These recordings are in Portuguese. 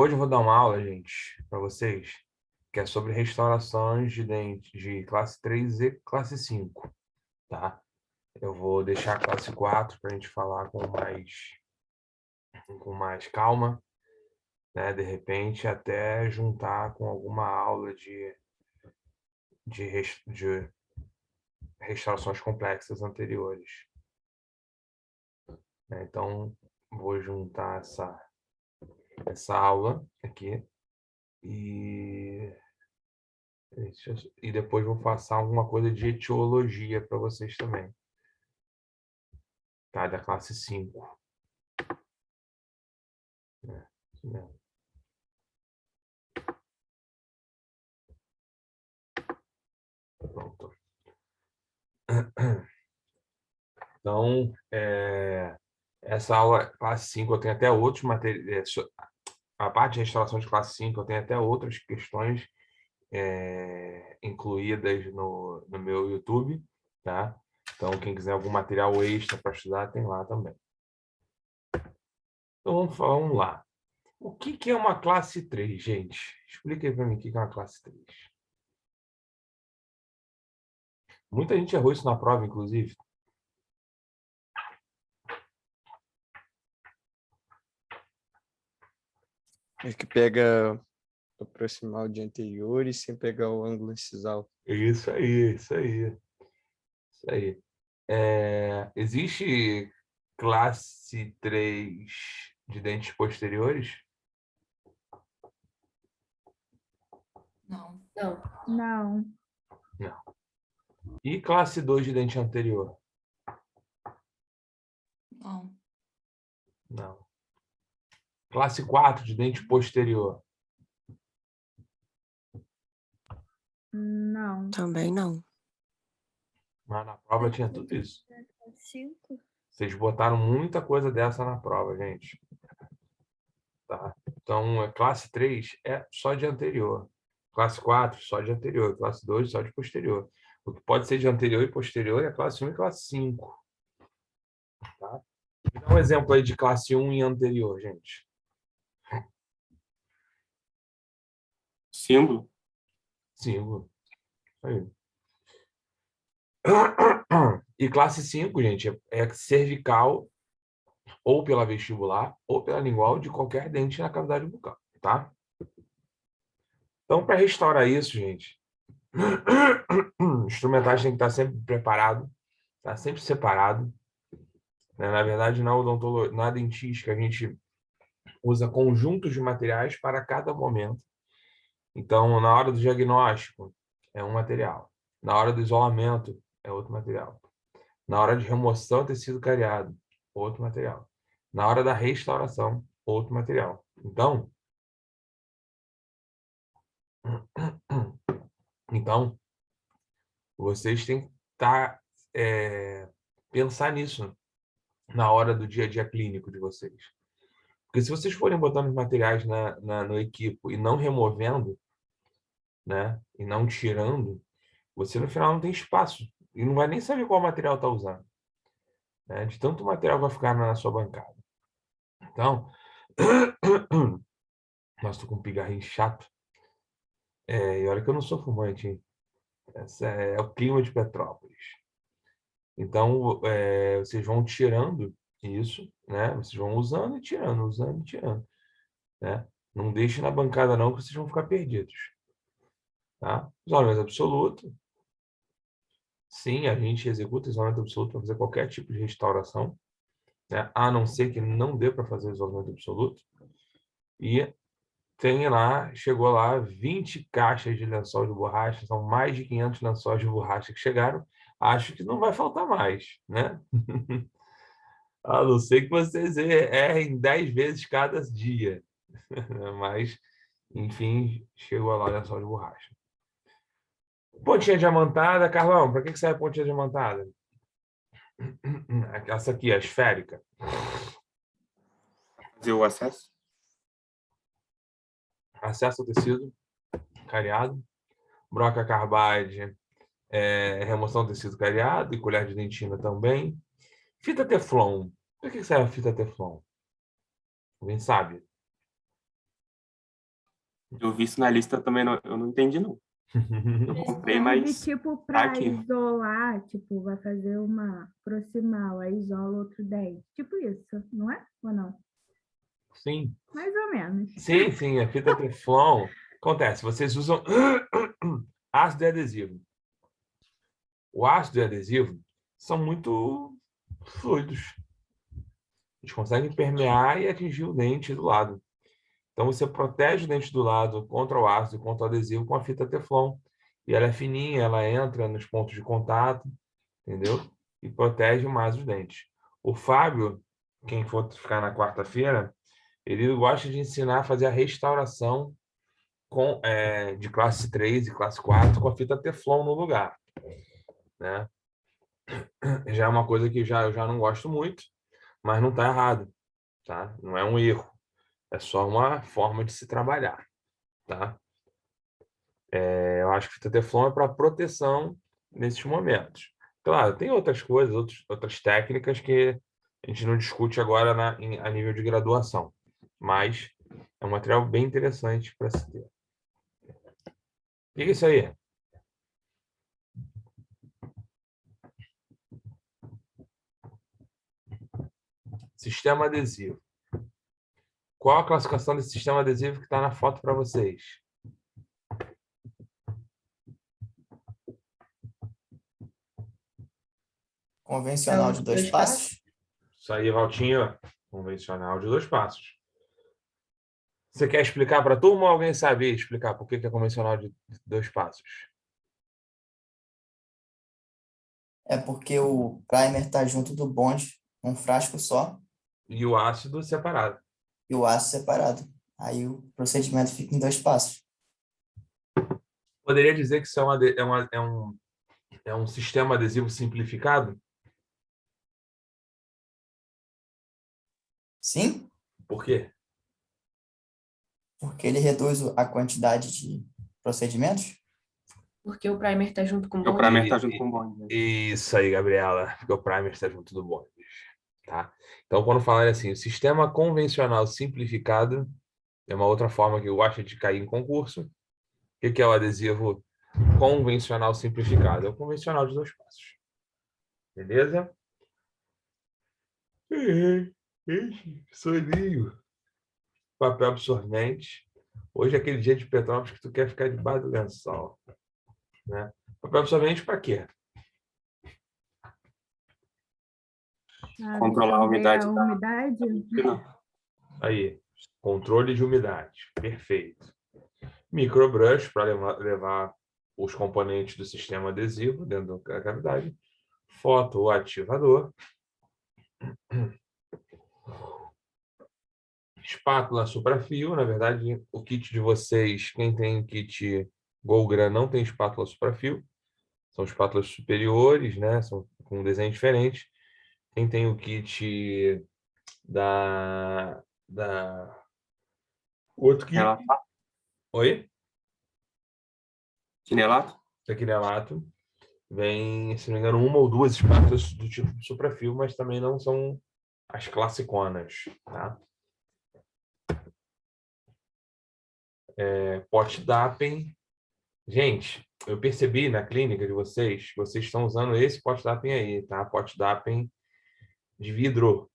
Hoje eu vou dar uma aula, gente, para vocês, que é sobre restaurações de dentes de classe 3 e classe 5, tá? Eu vou deixar a classe 4 para a gente falar com mais calma, né? De repente, até juntar com alguma aula de restaurações complexas anteriores, né? Então, vou juntar essa aula aqui e depois vou passar alguma coisa de etiologia para vocês também, tá? Da classe 5. Né? Isso mesmo. Pronto. Então, essa aula classe 5 eu tenho até outros materiais. A parte de restauração de classe 5 eu tenho até outras questões incluídas no meu YouTube, tá? Então, quem quiser algum material extra para estudar, tem lá também. Então, vamos lá. O que é uma classe 3, gente? Explica aí para mim o que é uma classe 3. Muita gente errou isso na prova, inclusive. É que pega o proximal de anteriores sem pegar o ângulo incisal. Isso aí, isso aí. Isso aí. Existe classe 3 de dentes posteriores? Não, Não. Não. E classe 2 de dente anterior? não, Não. Classe 4 de dente posterior? Não. Também não. Mas na prova tinha tudo isso. 5? Vocês botaram muita coisa dessa na prova, gente. Tá? Então, classe 3 é só de anterior. Classe 4, só de anterior. Classe 2, só de posterior. O que pode ser de anterior e posterior é a classe 1 e classe 5. Tá? Dá um exemplo aí de classe 1 e anterior, gente. Símbolo? Símbolo. Aí. E classe 5, gente, é cervical ou pela vestibular ou pela lingual de qualquer dente na cavidade bucal, tá? Então, para restaurar isso, gente, o instrumentais tem que estar sempre preparado, tá? Sempre separado. Né? Na verdade, na dentística, a gente usa conjuntos de materiais para cada momento. Então, na hora do diagnóstico, é um material. Na hora do isolamento, é outro material. Na hora de remoção do tecido cariado, outro material. Na hora da restauração, outro material. Então vocês têm que pensar nisso na hora do dia a dia clínico de vocês. Porque se vocês forem botando os materiais no equipo e não removendo, né, e não tirando, você no final não tem espaço e não vai nem saber qual material está usando, né, de tanto material que vai ficar na sua bancada. Então, nossa, tô com um pigarrinho chato. E olha que eu não sou fumante, hein? Esse é o clima de Petrópolis. Então, vocês vão tirando isso, né? Vocês vão usando e tirando, né? Não deixe na bancada não, que vocês vão ficar perdidos, tá? Isolamento absoluto. Sim, a gente executa isolamento absoluto para fazer qualquer tipo de restauração, né? A não ser que não dê para fazer isolamento absoluto. E chegou lá 20 caixas de lençol de borracha, são mais de 500 lençóis de borracha que chegaram. Acho que não vai faltar mais, né? A não ser que vocês errem 10 vezes cada dia. Mas, enfim, chegou lá lençol de borracha. Pontinha diamantada. Carlão, para que serve a pontinha diamantada? Essa aqui, a esférica. Fazer o acesso? Acesso ao tecido cariado. Broca carbide, remoção do tecido cariado e colher de dentina também. Fita Teflon. Para que serve a fita Teflon? Alguém sabe? Eu vi isso na lista também, eu não entendi, não. Eu comprei, mas Tipo, tá para aqui. isolar, tipo, vai fazer uma proximal, aí isola outro dente. Tipo isso, não é? Ou não? Sim, Mais ou menos. sim, a fita Teflon. Acontece, vocês usam ácido adesivo. O ácido e adesivo são muito fluidos. Eles conseguem permear e atingir o dente do lado. Então, você protege o dente do lado contra o ácido e contra o adesivo com a fita Teflon. E ela é fininha, ela entra nos pontos de contato, entendeu? E protege mais os dentes. O Fábio, quem for ficar na quarta-feira, ele gosta de ensinar a fazer a restauração de classe 3 e classe 4 com a fita Teflon no lugar, né? Já é uma coisa que eu já não gosto muito, mas não está errado, tá? Não é um erro, é só uma forma de se trabalhar, tá? Eu acho que fita Teflon é para proteção nesses momentos. Claro, tem outras coisas, outras técnicas que a gente não discute agora a nível de graduação, mas é um material bem interessante para se ter. O que é isso aí? Sistema adesivo. Qual a classificação desse sistema adesivo que está na foto para vocês? Convencional de dois passos? Isso aí, Valtinho, convencional de 2 passos. Você quer explicar para a turma ou alguém sabe explicar por que é convencional de 2 passos? É porque o primer está junto do bonde, um frasco só, E o ácido separado. e o aço separado. Aí o procedimento fica em 2 passos. Poderia dizer que isso é um sistema adesivo simplificado? Sim, Por quê? porque ele reduz a quantidade de procedimentos. Porque o primer tá junto com o Porque o bonde. primer tá junto com o bonde. Né? Isso aí, Gabriela. Porque o primer está junto do bonde. Tá? Então, quando falar assim, o sistema convencional simplificado é uma outra forma que eu gosto de cair em concurso. O que é o adesivo convencional simplificado? É o convencional de 2 passos. Beleza? Soninho. Papel absorvente. Hoje é aquele dia de Petrópolis que tu quer ficar debaixo do lençol. Né? Papel absorvente para quê? Controlar a umidade A da- umidade? Aí, controle de umidade. Perfeito. Microbrush para levar os componentes do sistema adesivo dentro da cavidade. Fotoativador. Espátula suprafio. Na verdade, o kit de vocês, quem tem kit Golgra não tem espátula suprafio. São espátulas superiores, né? São com um desenho diferente. Quem tem o kit da... Outro kit... Relatar. Oi? Quinelato? Aquinelato. Vem, se não me engano, uma ou duas espátulas do tipo suprafio, mas também não são as classiconas, tá? Pote Dapen. Gente, eu percebi na clínica de vocês estão usando esse pote Dapen aí, tá? Pote Dapen de vidro.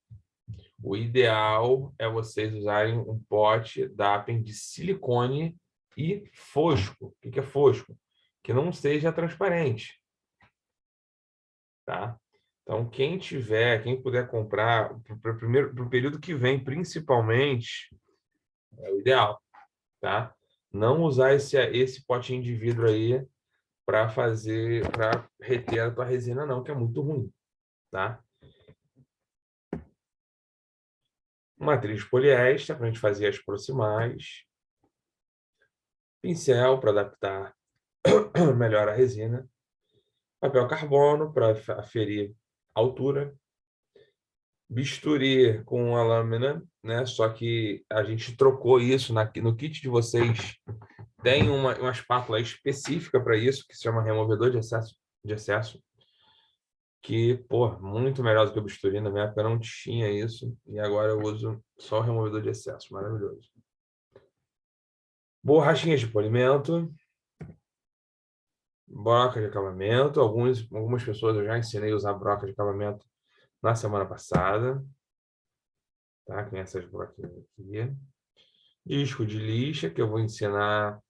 O ideal é vocês usarem um pote Dapen de silicone e fosco. O que é fosco? Que não seja transparente, tá? Então, quem puder comprar, para o período que vem, principalmente, é o ideal, tá? Não usar esse potinho de vidro aí para reter a tua resina, não, que é muito ruim, tá? Matriz poliéster, para a gente fazer as proximais. Pincel, para adaptar melhor a resina. Papel carbono, para aferir a altura. Bisturi com a lâmina, né? Só que a gente trocou isso no kit de vocês. Tem uma espátula específica para isso, que se chama removedor de excesso, que, pô, muito melhor do que o bisturi. Na minha época não tinha isso, e agora eu uso só o removedor de excesso, maravilhoso. Borrachinhas de polimento, broca de acabamento. Algumas pessoas eu já ensinei a usar broca de acabamento na semana passada. Tá? Tem essas broquinhas aqui. Disco de lixa, que eu vou ensinar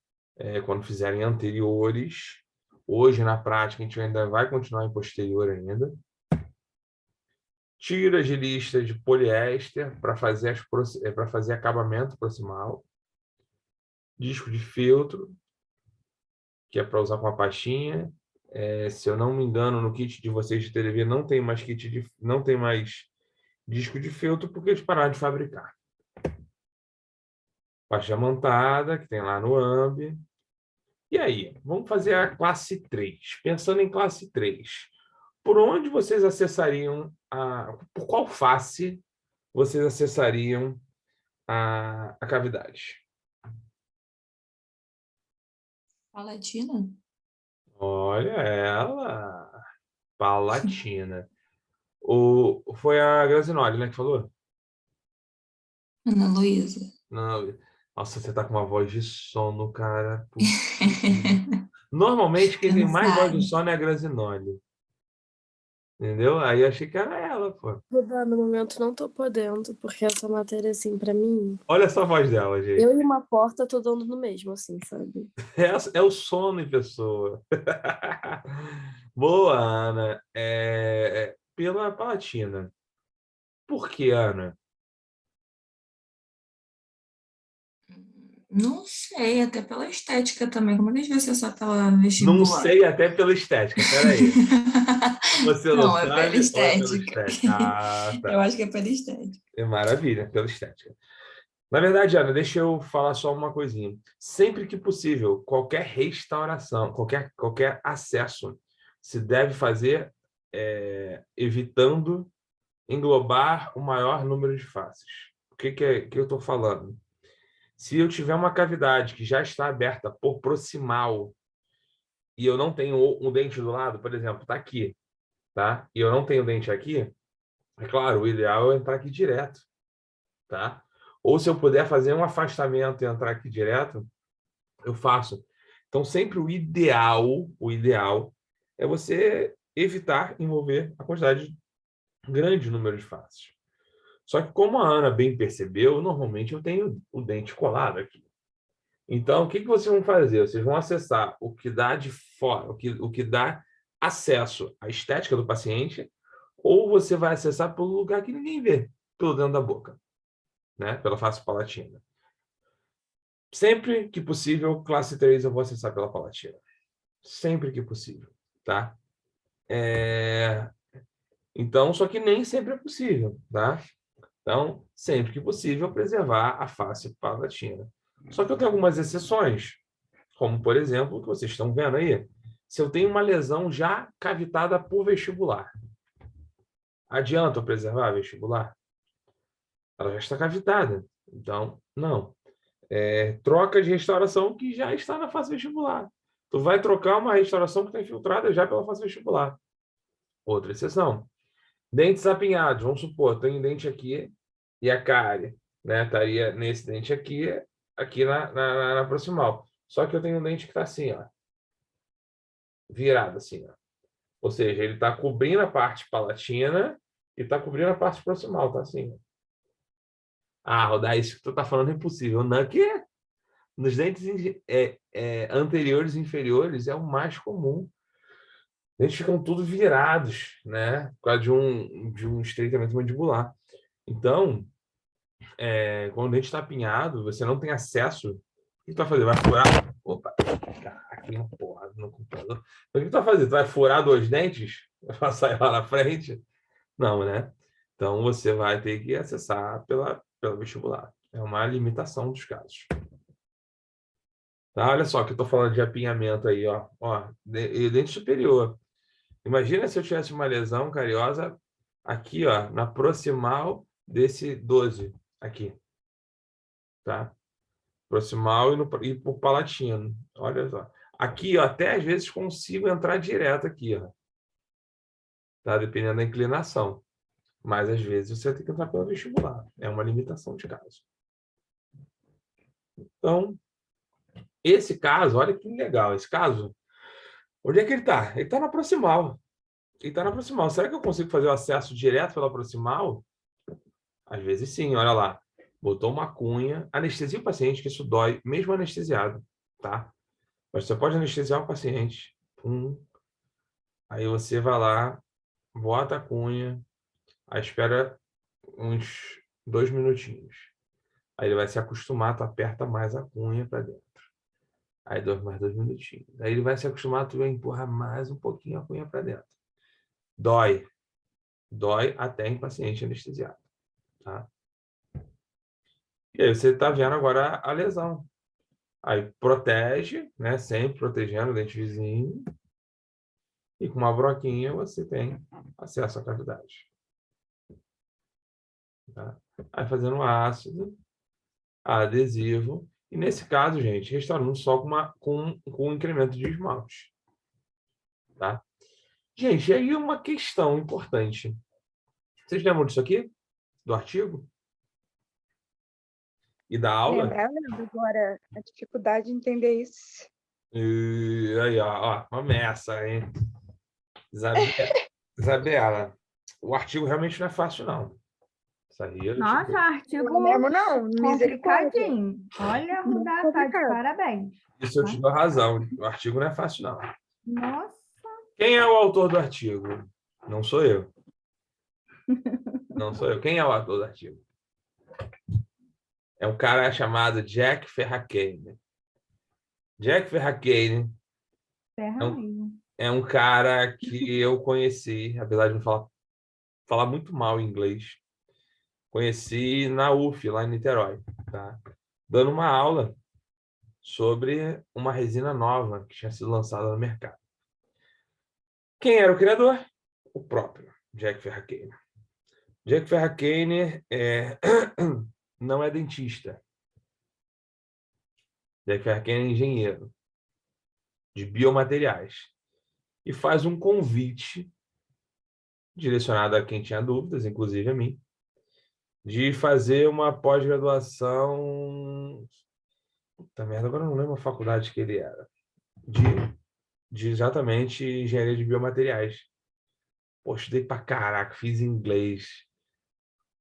quando fizerem anteriores. Hoje, na prática, a gente ainda vai continuar em posterior ainda. Tiras de lixa de poliéster para fazer acabamento proximal. Disco de feltro, que é para usar com a pastinha. Se eu não me engano, no kit de vocês de TV não tem mais disco de feltro porque eles pararam de fabricar. Pasta diamantada, que tem lá no AMB. E aí, vamos fazer a classe 3. Pensando em classe 3, por onde vocês acessariam, por qual face vocês acessariam a cavidade? Palatina? Olha ela, palatina. Foi a Grazinoli, né, que falou? Ana Luísa. Não, nossa, você tá com uma voz de sono, cara. Putz. Normalmente, quem tem mais voz de sono é a Grazinoli. Entendeu? Aí eu achei que era ela, pô. No momento não tô podendo, porque essa matéria, assim, pra mim, Olha essa voz dela, gente. eu e uma porta tô dando no mesmo, assim, sabe? É o sono em pessoa. Boa, Ana. Pela palatina. Por que, Ana? Não sei, até pela estética também. Como é que a gente vai acessar pela vestibular? Não sei até pela estética. Peraí. Você não Não, é sabe pela ou é pela estética. estética? Ah, tá. Eu acho que é pela estética. É maravilha, pela estética. Na verdade, Ana, deixa eu falar só uma coisinha. Sempre que possível, qualquer restauração, qualquer acesso se deve fazer evitando englobar o maior número de faces. O que eu estou falando? Se eu tiver uma cavidade que já está aberta por proximal e eu não tenho um dente do lado, por exemplo, está aqui, tá? E eu não tenho dente aqui, é claro, o ideal é entrar aqui direto, tá? Ou se eu puder fazer um afastamento e entrar aqui direto, eu faço. Então, sempre o ideal é você evitar envolver a quantidade grande número de faces. Só que, como a Ana bem percebeu, normalmente eu tenho o dente colado aqui. Então, o que vocês vão fazer? Vocês vão acessar o que dá de fora, o que dá acesso à estética do paciente, ou você vai acessar pelo lugar que ninguém vê, pelo dentro da boca, né? Pela face palatina. Sempre que possível, classe 3 eu vou acessar pela palatina. Sempre que possível, tá? Então, só que nem sempre é possível, tá? Então, sempre que possível, preservar a face palatina. Só que eu tenho algumas exceções, como, por exemplo, o que vocês estão vendo aí. Se eu tenho uma lesão já cavitada por vestibular, adianta eu preservar a vestibular? Ela já está cavitada. Então, não. Troca de restauração que já está na face vestibular. Tu vai trocar uma restauração que está infiltrada já pela face vestibular. Outra exceção. Dentes apinhados. Vamos supor, tem um dente aqui e a cárie, né, estaria nesse dente aqui na proximal. Só que eu tenho um dente que está assim, ó, virado assim, ó. Ou seja, ele está cobrindo a parte palatina e está cobrindo a parte proximal, tá assim. Ó. Rodar, isso que tu tá falando é impossível. Não, que nos dentes anteriores e inferiores é o mais comum. Eles ficam tudo virados, né? Por causa de um estreitamento mandibular. Então, quando o dente está apinhado, você não tem acesso. O que tu vai fazer? Vai furar? Opa! Aqui uma porra no computador. O que tu vai fazer? Tu vai furar 2 dentes? Vai sair lá na frente? Não, né? Então, você vai ter que acessar pela vestibular. É uma limitação dos casos. Tá? Olha só que eu estou falando de apinhamento aí, ó. Dente superior. Imagina se eu tivesse uma lesão cariosa aqui, ó, na proximal desse 12 aqui. Tá? Proximal e por palatino. Olha só. Aqui, ó, até às vezes consigo entrar direto aqui, ó. Tá? Dependendo da inclinação. Mas às vezes você tem que entrar pelo vestibular. É uma limitação de caso. Então, Esse caso, olha que legal, esse caso, onde é que ele está? Ele está na proximal. Ele está na proximal. Será que eu consigo fazer o acesso direto pela proximal? Às vezes sim, olha lá. Botou uma cunha, anestesia o paciente, que isso dói, mesmo anestesiado, tá? Mas você pode anestesiar o paciente. Aí você vai lá, bota a cunha, aí espera uns 2 minutinhos. Aí ele vai se acostumar, tu aperta mais a cunha para dentro. Aí mais 2 minutinhos. Aí ele vai se acostumar, tu vai empurrar mais um pouquinho a cunha para dentro. Dói. Dói até em paciente anestesiado, tá? E aí você está vendo agora a lesão. Aí protege, né? Sempre protegendo o dente vizinho. E com uma broquinha você tem acesso à cavidade. Tá? Aí fazendo ácido, adesivo. E nesse caso, gente, restaurando só com um incremento de esmalte. Tá? Gente, e aí uma questão importante. Vocês lembram disso aqui? Do artigo? E da aula? Lembrar, eu lembro agora a dificuldade de entender isso. E aí, ó, começa, hein? Isabela, o artigo realmente não é fácil, não. Isso aí, Nossa, artigo Não lembro, não. Misericórdia. complicadinho. Olha, Muito Rudá, tá de complicado. parabéns. isso eu te dou razão. O artigo não é fácil, não. Nossa, Quem é o autor do artigo? Não sou eu. Não sou eu. Quem é o autor do artigo? É um cara chamado Jack Ferracane. Jack Ferracane ferra Não. mesmo. é um cara que eu conheci, apesar de não falar muito mal inglês. Conheci na UF, lá em Niterói, tá? Dando uma aula sobre uma resina nova que tinha sido lançada no mercado. Quem era o criador? O próprio Jack Ferracane. Jack Ferracane não é dentista. Jack Ferracane é engenheiro de biomateriais e faz um convite direcionado a quem tinha dúvidas, inclusive a mim, de fazer uma pós-graduação. Puta merda, agora eu não lembro a faculdade que ele era. De exatamente engenharia de biomateriais. Pô, estudei pra caraca, fiz inglês.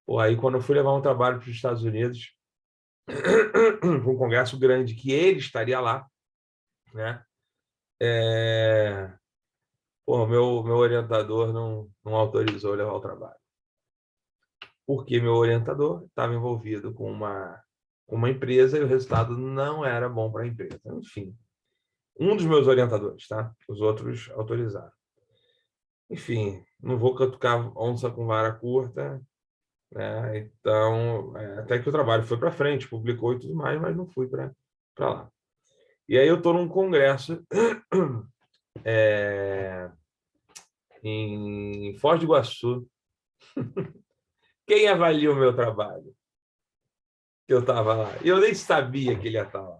Pô, aí quando eu fui levar um trabalho para os Estados Unidos, para um congresso grande que ele estaria lá, né? Pô, meu orientador não autorizou eu levar o trabalho. Porque meu orientador estava envolvido com uma empresa e o resultado não era bom para a empresa. Enfim, um dos meus orientadores, tá? Os outros autorizaram. Enfim, não vou catucar onça com vara curta, né? Então, até que o trabalho foi para frente, publicou e tudo mais, mas não fui para lá. E aí eu estou num congresso em Foz do Iguaçu. Quem avalia o meu trabalho? Que eu estava lá. E eu nem sabia que ele ia estar lá.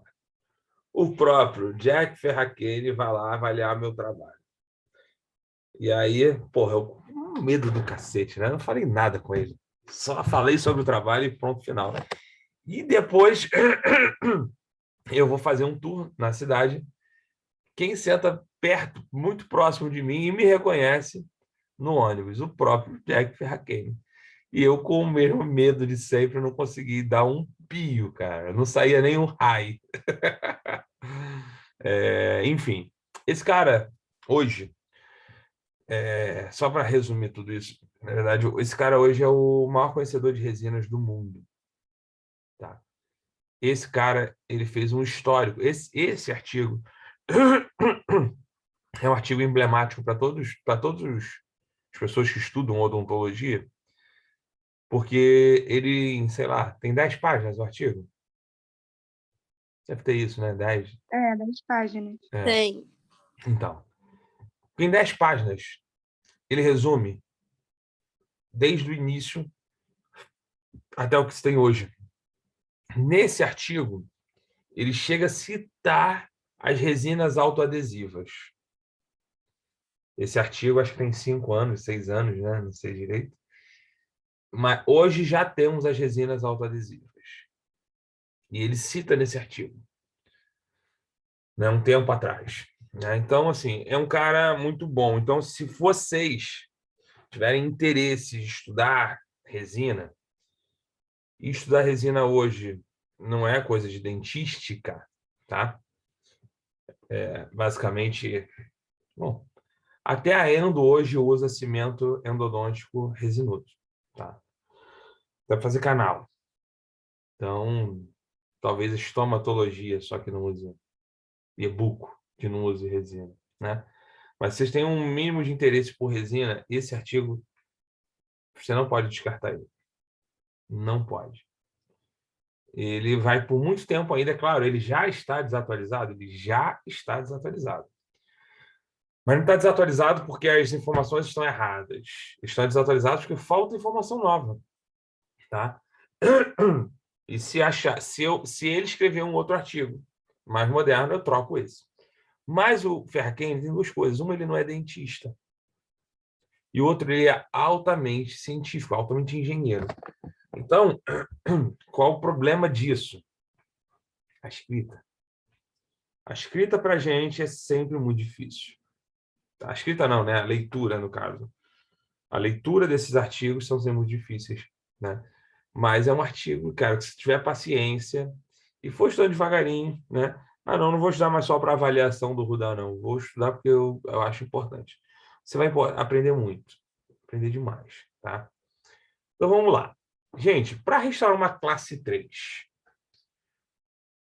O próprio Jack Ferracane vai lá avaliar meu trabalho. E aí, porra, eu com medo do cacete, né? Não falei nada com ele. Só falei sobre o trabalho e pronto, final. E depois eu vou fazer um tour na cidade. Quem senta perto, muito próximo de mim e me reconhece no ônibus? O próprio Jack Ferracane. E eu, com o mesmo medo de sempre, não consegui dar um pio, cara. Não saía nem um raio. Enfim, esse cara, hoje, só para resumir tudo isso, na verdade, esse cara hoje é o maior conhecedor de resinas do mundo. Tá? Esse cara, ele fez um histórico. Esse artigo é um artigo emblemático para todas as pessoas que estudam odontologia, porque ele, sei lá, tem 10 páginas o artigo. Deve ter isso, né? 10. 10 páginas. Tem. Então, em 10 páginas, ele resume desde o início até o que se tem hoje. Nesse artigo, ele chega a citar as resinas autoadesivas. Esse artigo acho que tem 5 anos, 6 anos, né? Não sei direito. Mas hoje já temos as resinas autoadesivas. E ele cita nesse artigo. né, um tempo atrás, né? Então, assim, é um cara muito bom. Então, se vocês tiverem interesse em estudar resina, e estudar resina hoje não é coisa de dentística, tá? Basicamente, bom, até a endo hoje usa cimento endodôntico resinoso, tá? Vai fazer canal. Então, talvez estomatologia, só que não use, e buco, que não use resina, né? Mas se vocês têm um mínimo de interesse por resina, esse artigo, você não pode descartar ele. Não pode. Ele vai por muito tempo ainda, é claro, ele já está desatualizado, Mas não está desatualizado porque as informações estão erradas. Estão desatualizados porque falta informação nova, tá? E se ele escrever um outro artigo mais moderno, eu troco esse. Mas o Ferracane tem duas coisas. Uma, ele não é dentista. E o outro, ele é altamente científico, altamente engenheiro. Então, qual o problema disso? A escrita. A escrita para a gente é sempre muito difícil. A escrita não, né? A leitura, no caso. A leitura desses artigos são sempre muito difíceis, né? Mas é um artigo, cara, que se tiver paciência e for estudando devagarinho, né? Ah, não vou estudar mais só para avaliação do Rudá, não. Vou estudar porque eu acho importante. Você vai aprender muito. Aprender demais, tá? Então, vamos lá. Gente, para restaurar uma classe 3,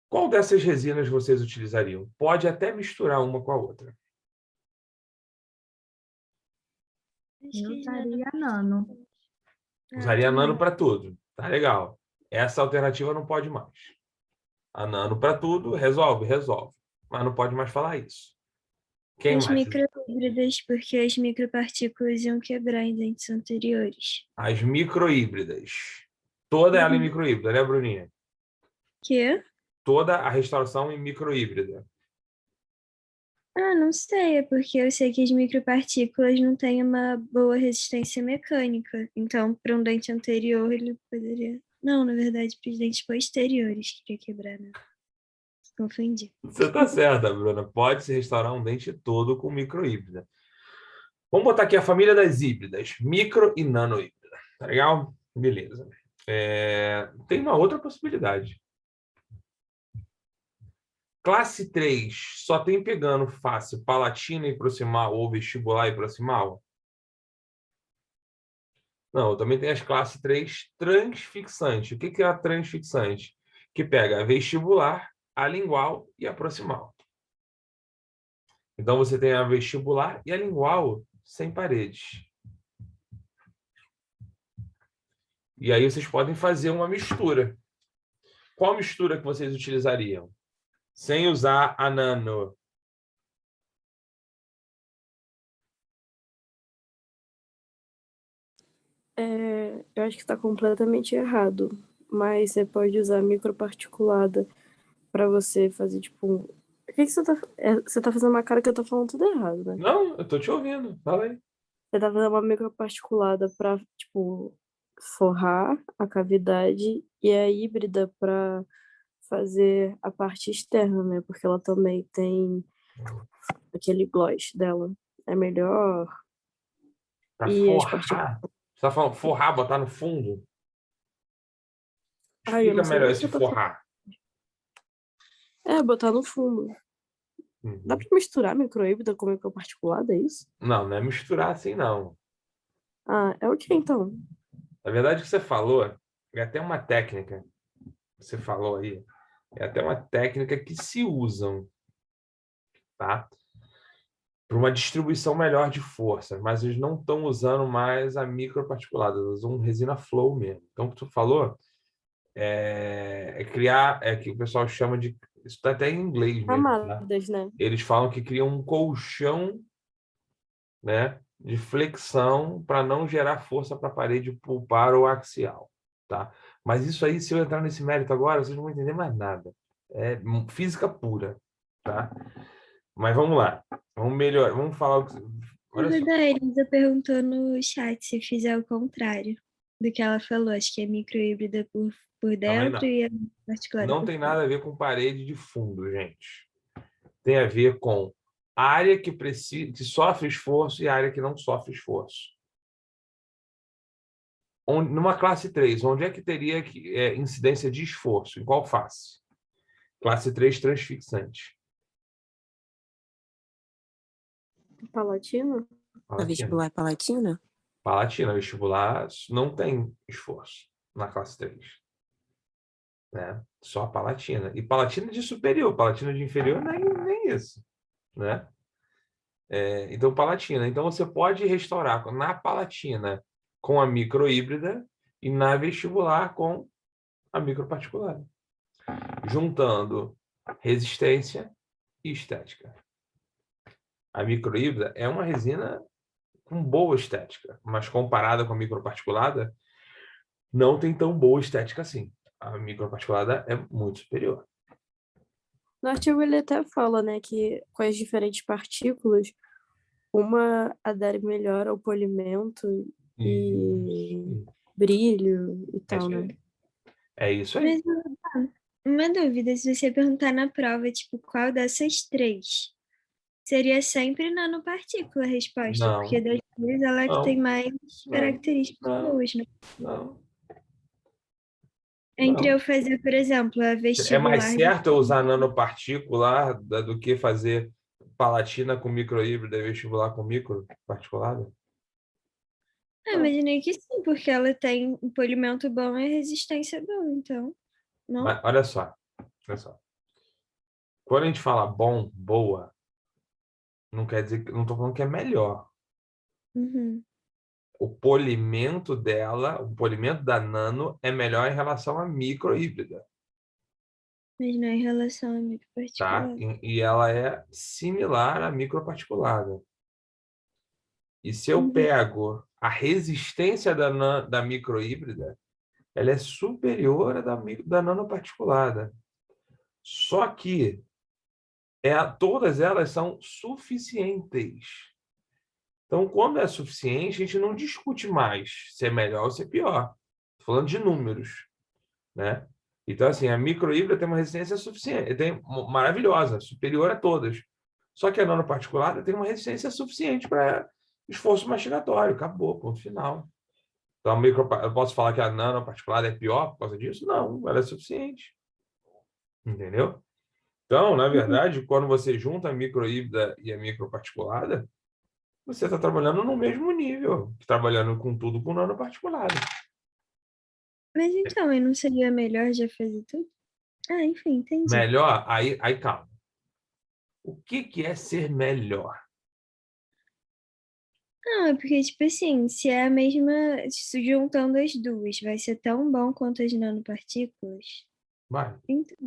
qual dessas resinas vocês utilizariam? Pode até misturar uma com a outra. Eu usaria nano. Usaria nano para tudo. Tá legal. Essa alternativa não pode mais. A nano para tudo, resolve. Mas não pode mais falar isso. Quem As mais? microhíbridas, porque as micropartículas iam quebrar em dentes anteriores. As microhíbridas. Toda ela em microhíbrida, né, Bruninha? Quê? Toda a restauração em microhíbrida. Ah, não sei, é porque eu sei que as micropartículas não têm uma boa resistência mecânica. Então, para um dente anterior, ele poderia. Não, na verdade, para os dentes posteriores queria quebrar, né? Confundi. Você tá certa, Bruna. Pode-se restaurar um dente todo com microhíbrida. Vamos botar aqui a família das híbridas. Micro e nanohíbrida. Tá legal? Beleza. Tem uma outra possibilidade. Classe 3 só tem pegando face palatina e proximal ou vestibular e proximal? Não, também tem as classe 3 transfixante. O que é a transfixante? Que pega a vestibular, a lingual e a proximal. Então, você tem a vestibular e a lingual sem paredes. E aí vocês podem fazer uma mistura. Qual mistura que vocês utilizariam? Sem usar a nano. Eu acho que está completamente errado, mas você pode usar microparticulada para você fazer, tipo... O que você tá... Você tá fazendo uma cara que eu tô falando tudo errado, né? Não, eu tô te ouvindo. Fala aí. Você tá fazendo uma microparticulada para, tipo, forrar a cavidade e a híbrida para fazer a parte externa, né? Porque ela também tem aquele gloss dela. É melhor. Para E as partículas... forrar. Você tá falando forrar, botar no fundo? Ai, eu Explica não sei melhor nem se esse eu tô falando. forrar. Botar no fundo. Dá Uhum. pra misturar microhíbrida com microparticulada, é isso? Não é misturar assim, não. Ah, é o que então? Na verdade, o que você falou é até uma técnica. Você falou aí. É até uma técnica que se usam, tá? Para uma distribuição melhor de força, mas eles não estão usando mais a microparticulada, eles usam resina flow mesmo. Então, o que tu falou criar, que o pessoal chama de, isso está até em inglês mesmo, tá? Camadas, né? Eles falam que criam um colchão, né, de flexão para não gerar força para a parede pulpar ou axial, tá? Mas isso aí, se eu entrar nesse mérito agora, vocês não vão entender mais nada. É física pura, tá? Mas vamos lá. Vamos melhorar. Vamos falar. Olha só. A Elisa perguntou no chat se fizer o contrário do que ela falou. Acho que é microhíbrida por Também dentro não. e a particular Não por tem fora. nada a ver com parede de fundo, gente. tem a ver com área que sofre esforço e área que não sofre esforço. Numa classe 3, onde é que teria incidência de esforço? Em qual face? Classe 3 transfixante. Palatina? A vestibular palatina? Palatina, vestibular não tem esforço na classe 3. Né? Só a palatina. E palatina de superior, palatina de inferior nem isso. Né? Então, palatina. Então, você pode restaurar na palatina com a microhíbrida e na vestibular com a microparticulada, juntando resistência e estética. A microhíbrida é uma resina com boa estética, mas comparada com a microparticulada, não tem tão boa estética assim. A microparticulada é muito superior. No artigo ele até fala, né, que com as diferentes partículas, uma adere melhor ao polimento e brilho e tal, né? É isso aí. Mas uma dúvida, se você perguntar na prova, tipo, qual dessas três? Seria sempre nanopartícula a resposta, Não. porque das três ela é que Não. tem mais características Não. boas, né? Não. Entre Não. eu fazer, por exemplo, a vestibular... É mais certo eu usar nanoparticular do que fazer palatina com microhíbrida e vestibular com microparticulada? imaginei que sim, porque ela tem um polimento bom e resistência boa, então, não? Mas, olha só. Quando a gente fala bom, boa, não quer dizer que não estou falando que é melhor. Uhum. O polimento dela, o polimento da nano é melhor em relação à microhíbrida, Mas não em relação a tá? microparticulada. E ela é similar à microparticulada. E se eu Uhum. pego a resistência da microhíbrida, ela é superior à da nanoparticulada. Só que todas elas são suficientes. Então, quando é suficiente, a gente não discute mais se é melhor ou se é pior. Estou falando de números, né? Então, assim, a microhíbrida tem uma resistência suficiente, maravilhosa, superior a todas. Só que a nanoparticulada tem uma resistência suficiente para esforço mastigatório. Acabou, ponto final. Então, eu posso falar que a nanoparticulada é pior por causa disso? Não, ela é suficiente. Entendeu? Então, na verdade, quando você junta a microhíbrida e a microparticulada, você está trabalhando no mesmo nível, trabalhando com tudo com nanoparticulada. Mas então, aí não seria melhor já fazer tudo? Enfim, entendi. Melhor? Aí calma. O que é ser melhor? Não, é porque, tipo assim, se é a mesma, se juntando as duas, vai ser tão bom quanto as nanopartículas? Vai. Então,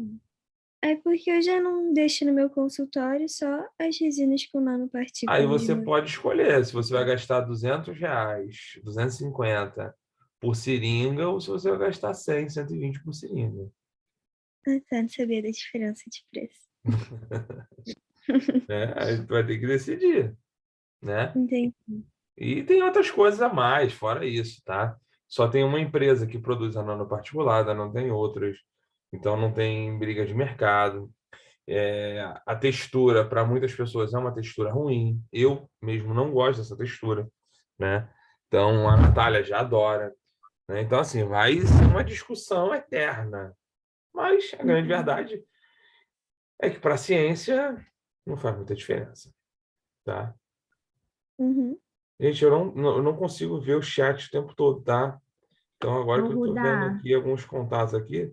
é porque eu já não deixo no meu consultório só as resinas com nanopartículas. Aí você pode escolher se você vai gastar R$200, 250 por seringa ou se você vai gastar 100, 120 por seringa. Tá, não sabia da diferença de preço. Aí tu vai ter que decidir, né? Entendi. E tem outras coisas a mais, fora isso, tá? Só tem uma empresa que produz a nanoparticulada, não tem outras. Então, não tem briga de mercado. A textura, para muitas pessoas, é uma textura ruim. Eu mesmo não gosto dessa textura, né? Então, a Natália já adora. Né? Então, assim, vai ser uma discussão eterna. Mas a grande verdade é que para a ciência não faz muita diferença, tá? Uhum. Gente, eu não consigo ver o chat o tempo todo, tá? Então, agora que eu estou vendo aqui alguns contatos aqui,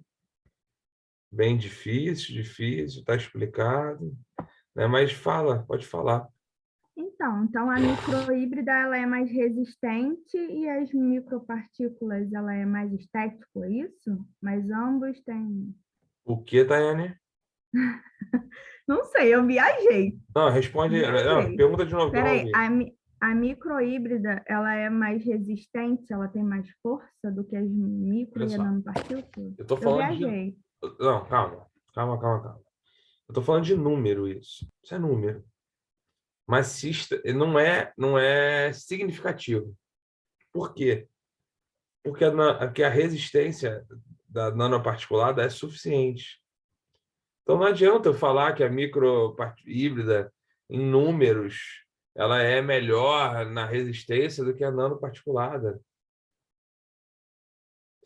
bem difícil, tá explicado, né? Mas pode falar. Então a microhíbrida ela é mais resistente e as micropartículas ela é mais estético, é isso? Mas ambos têm... O que, Tayane? Não sei, eu viajei. Não, responde. Não, pergunta de novo. Peraí, a microhíbrida ela é mais resistente, ela tem mais força do que as micro e a nanopartícula? Eu tô falando viajei. Não, calma. Eu tô falando de número isso. Isso é número. Mas não é significativo. Por quê? Porque a resistência da nanoparticulada é suficiente. Então, não adianta eu falar que a microhíbrida, em números, ela é melhor na resistência do que a nanoparticulada.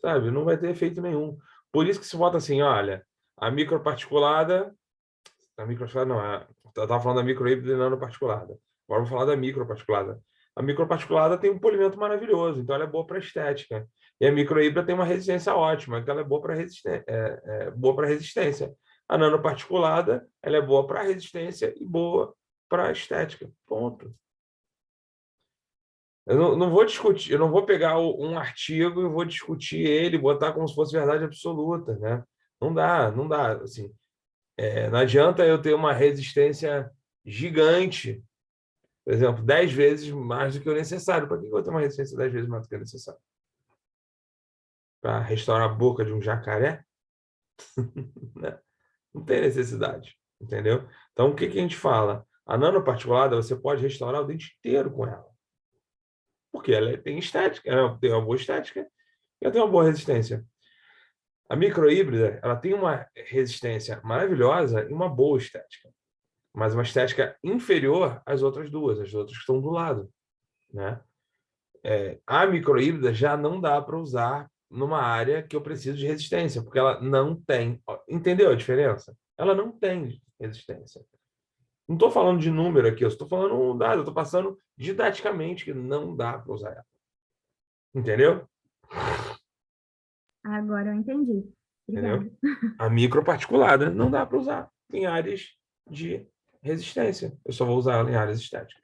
Sabe? Não vai ter efeito nenhum. Por isso que se bota assim, olha, a microparticulada... A microparticulada não, eu estava falando da microhíbrida e nanoparticulada. Agora eu vou falar da microparticulada. A microparticulada tem um polimento maravilhoso, então ela é boa para estética. E a microhíbrida tem uma resistência ótima, então ela é boa para resistência. A nanoparticulada, ela é boa para resistência e boa para estética. Ponto. Eu não vou discutir, eu não vou pegar um artigo e vou discutir ele, botar como se fosse verdade absoluta, né? Não dá, assim. Não adianta eu ter uma resistência gigante, por exemplo, 10 vezes mais do que o necessário. Para que eu vou ter uma resistência 10 vezes mais do que o necessário? Para restaurar a boca de um jacaré? Não tem necessidade, entendeu? Então, o que a gente fala? A nanoparticulada, você pode restaurar o dente inteiro com ela. Porque ela tem estética, ela tem uma boa estética e ela tem uma boa resistência. A microhíbrida, ela tem uma resistência maravilhosa e uma boa estética, mas uma estética inferior às outras duas, as outras que estão do lado, né? A microhíbrida já não dá para usar numa área que eu preciso de resistência, porque ela não tem. Entendeu a diferença? Ela não tem resistência. Não estou falando de número aqui, eu estou falando um dado, eu estou passando didaticamente que não dá para usar ela. Entendeu? Agora eu entendi. Obrigada. Entendeu? A microparticulada não dá para usar em áreas de resistência. Eu só vou usar ela em áreas estéticas.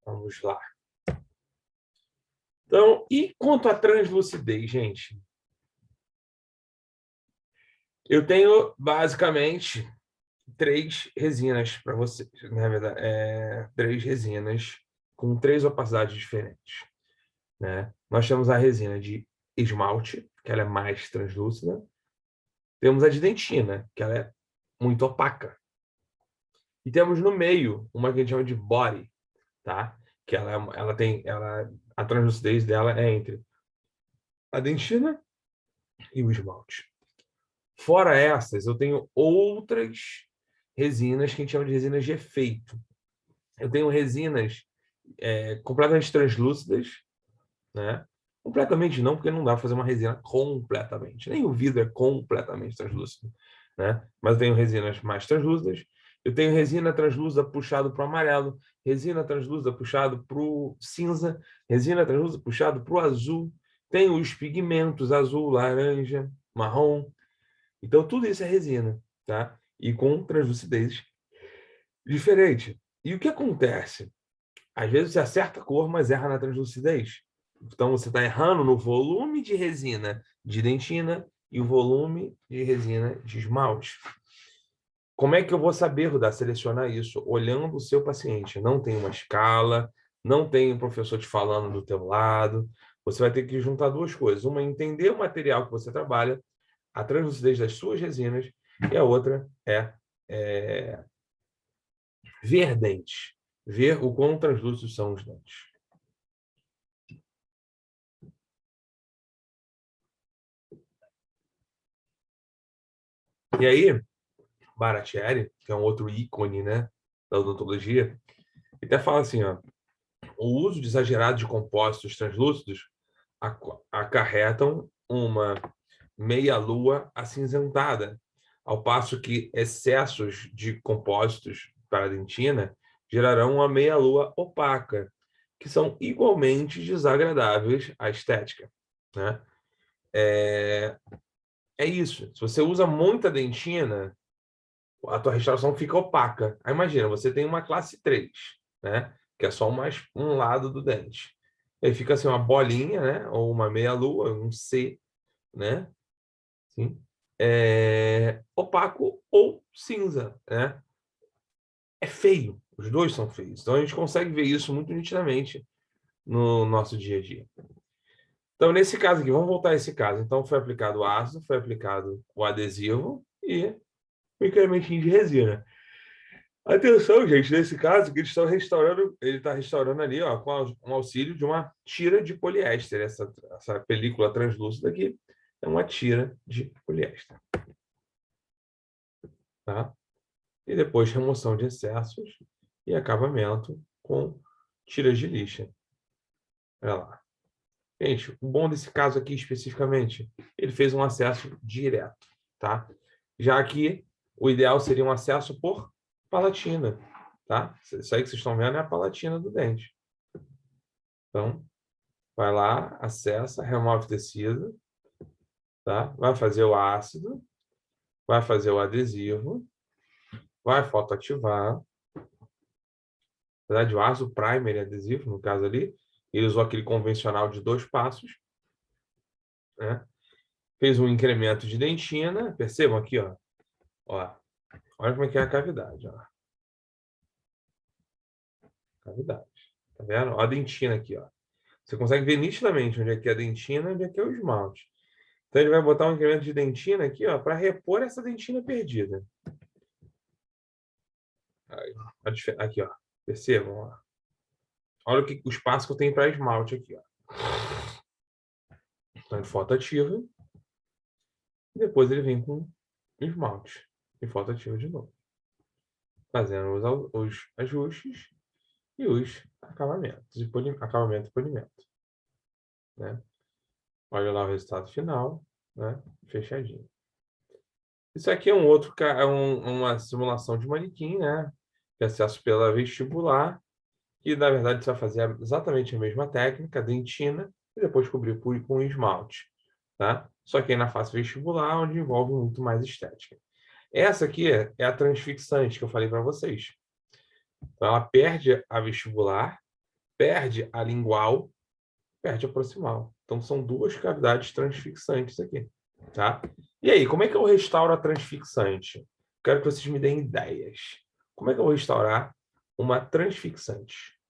Vamos lá. Então, e quanto à translucidez, gente? Eu tenho, basicamente, 3 resinas para vocês. Na verdade, 3 resinas com 3 opacidades diferentes, né? Nós temos a resina de esmalte, que ela é mais translúcida. Temos a de dentina, que ela é muito opaca. E temos no meio uma que a gente chama de body, tá? Que a translucidez dela é entre a dentina e o esmalte. Fora essas, eu tenho outras resinas que a gente chama de resinas de efeito. Eu tenho resinas completamente translúcidas, né? Completamente não, porque não dá para fazer uma resina completamente. Nem o vidro é completamente translúcido, né? Mas eu tenho resinas mais translúcidas. Eu tenho resina translúcida puxada para o amarelo, resina translúcida puxada para o cinza, resina translúcida puxada para o azul. Tenho os pigmentos azul, laranja, marrom. Então, tudo isso é resina, tá? E com translucidez diferente. E o que acontece? Às vezes você acerta a cor, mas erra na translucidez. Então, você está errando no volume de resina de dentina e o volume de resina de esmalte. Como é que eu vou saber, Rudá, selecionar isso? Olhando o seu paciente. Não tem uma escala, não tem um professor te falando do teu lado. Você vai ter que juntar 2 coisas. Uma é entender o material que você trabalha, a translucidez das suas resinas, e a outra é ver dentes. Ver o quão translúcidos são os dentes. E aí, Baratieri, que é um outro ícone, né, da odontologia, ele até fala assim, ó, o uso de exagerado de compósitos translúcidos acarretam uma meia-lua acinzentada, ao passo que excessos de compósitos para a dentina gerarão uma meia-lua opaca, que são igualmente desagradáveis à estética, né? É isso. Se você usa muita dentina, a tua restauração fica opaca. Aí imagina, você tem uma classe 3, né? Que é só um lado do dente. Aí fica assim uma bolinha, né? Ou uma meia-lua, um C, né? Sim. Opaco ou cinza, né? É feio. Os dois são feios. Então a gente consegue ver isso muito nitidamente no nosso dia a dia. Então, nesse caso aqui, vamos voltar a esse caso. Então, foi aplicado o ácido, foi aplicado o adesivo e o incrementinho de resina. Atenção, gente, nesse caso, que ele está restaurando ali, ó, com um auxílio de uma tira de poliéster. Essa película translúcida aqui é uma tira de poliéster. tá? E depois remoção de excessos e acabamento com tiras de lixa. Olha lá. Gente, o bom desse caso aqui especificamente, ele fez um acesso direto, tá? Já aqui, o ideal seria um acesso por palatina, tá? Isso aí que vocês estão vendo é a palatina do dente. Então, vai lá, acessa, remove tecido, tá? Vai fazer o ácido, vai fazer o adesivo, vai fotoativar. Na verdade, o ácido, primer e adesivo, no caso ali, ele usou aquele convencional de 2 passos, né? Fez um incremento de dentina, percebam aqui, ó. Olha como é que é a cavidade, ó. Cavidade, tá vendo? Ó a dentina aqui, ó. Você consegue ver nitidamente onde é que é a dentina e onde é que é o esmalte. Então, ele vai botar um incremento de dentina aqui, ó, para repor essa dentina perdida. Aí, aqui, ó. Percebam, ó. Olha o espaço que eu tenho para esmalte aqui, ó. Então, ele fotoativa. E depois ele vem com esmalte. E fotoativa de novo. Fazendo os ajustes e os acabamentos. Acabamento e polimento. Né? Olha lá o resultado final, né? Fechadinho. Isso aqui é uma simulação de manequim, né? Que é acesso pela vestibular, que na verdade você vai fazer exatamente a mesma técnica, dentina, e depois cobrir com esmalte, tá? Só que aí na face vestibular, onde envolve muito mais estética. Essa aqui é a transfixante que eu falei para vocês. Então, ela perde a vestibular, perde a lingual, perde a proximal. Então, são 2 cavidades transfixantes aqui, tá? E aí, como é que eu restauro a transfixante? Quero que vocês me deem ideias. Como é que eu vou restaurar uma transfixante?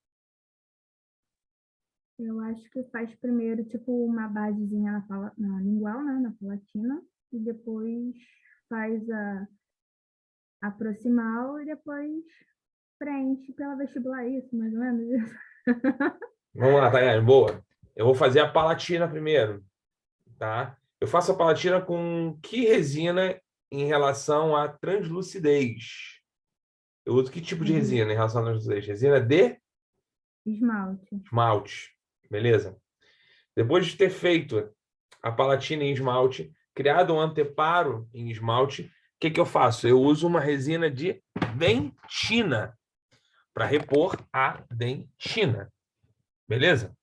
Eu acho que faz primeiro, tipo, uma basezinha na lingual, né? Na palatina, e depois faz a proximal e depois preenche pela vestibular, isso, mais ou menos isso. Vamos lá, Tayane, boa. Eu vou fazer a palatina primeiro, tá? Eu faço a palatina com que resina em relação à translucidez? Eu uso que tipo de resina em relação à translucidez? Resina de Esmalte. esmalte, beleza? Depois de ter feito a palatina em esmalte, criado um anteparo em esmalte, o que eu faço? Eu uso uma resina de dentina para repor a dentina, beleza?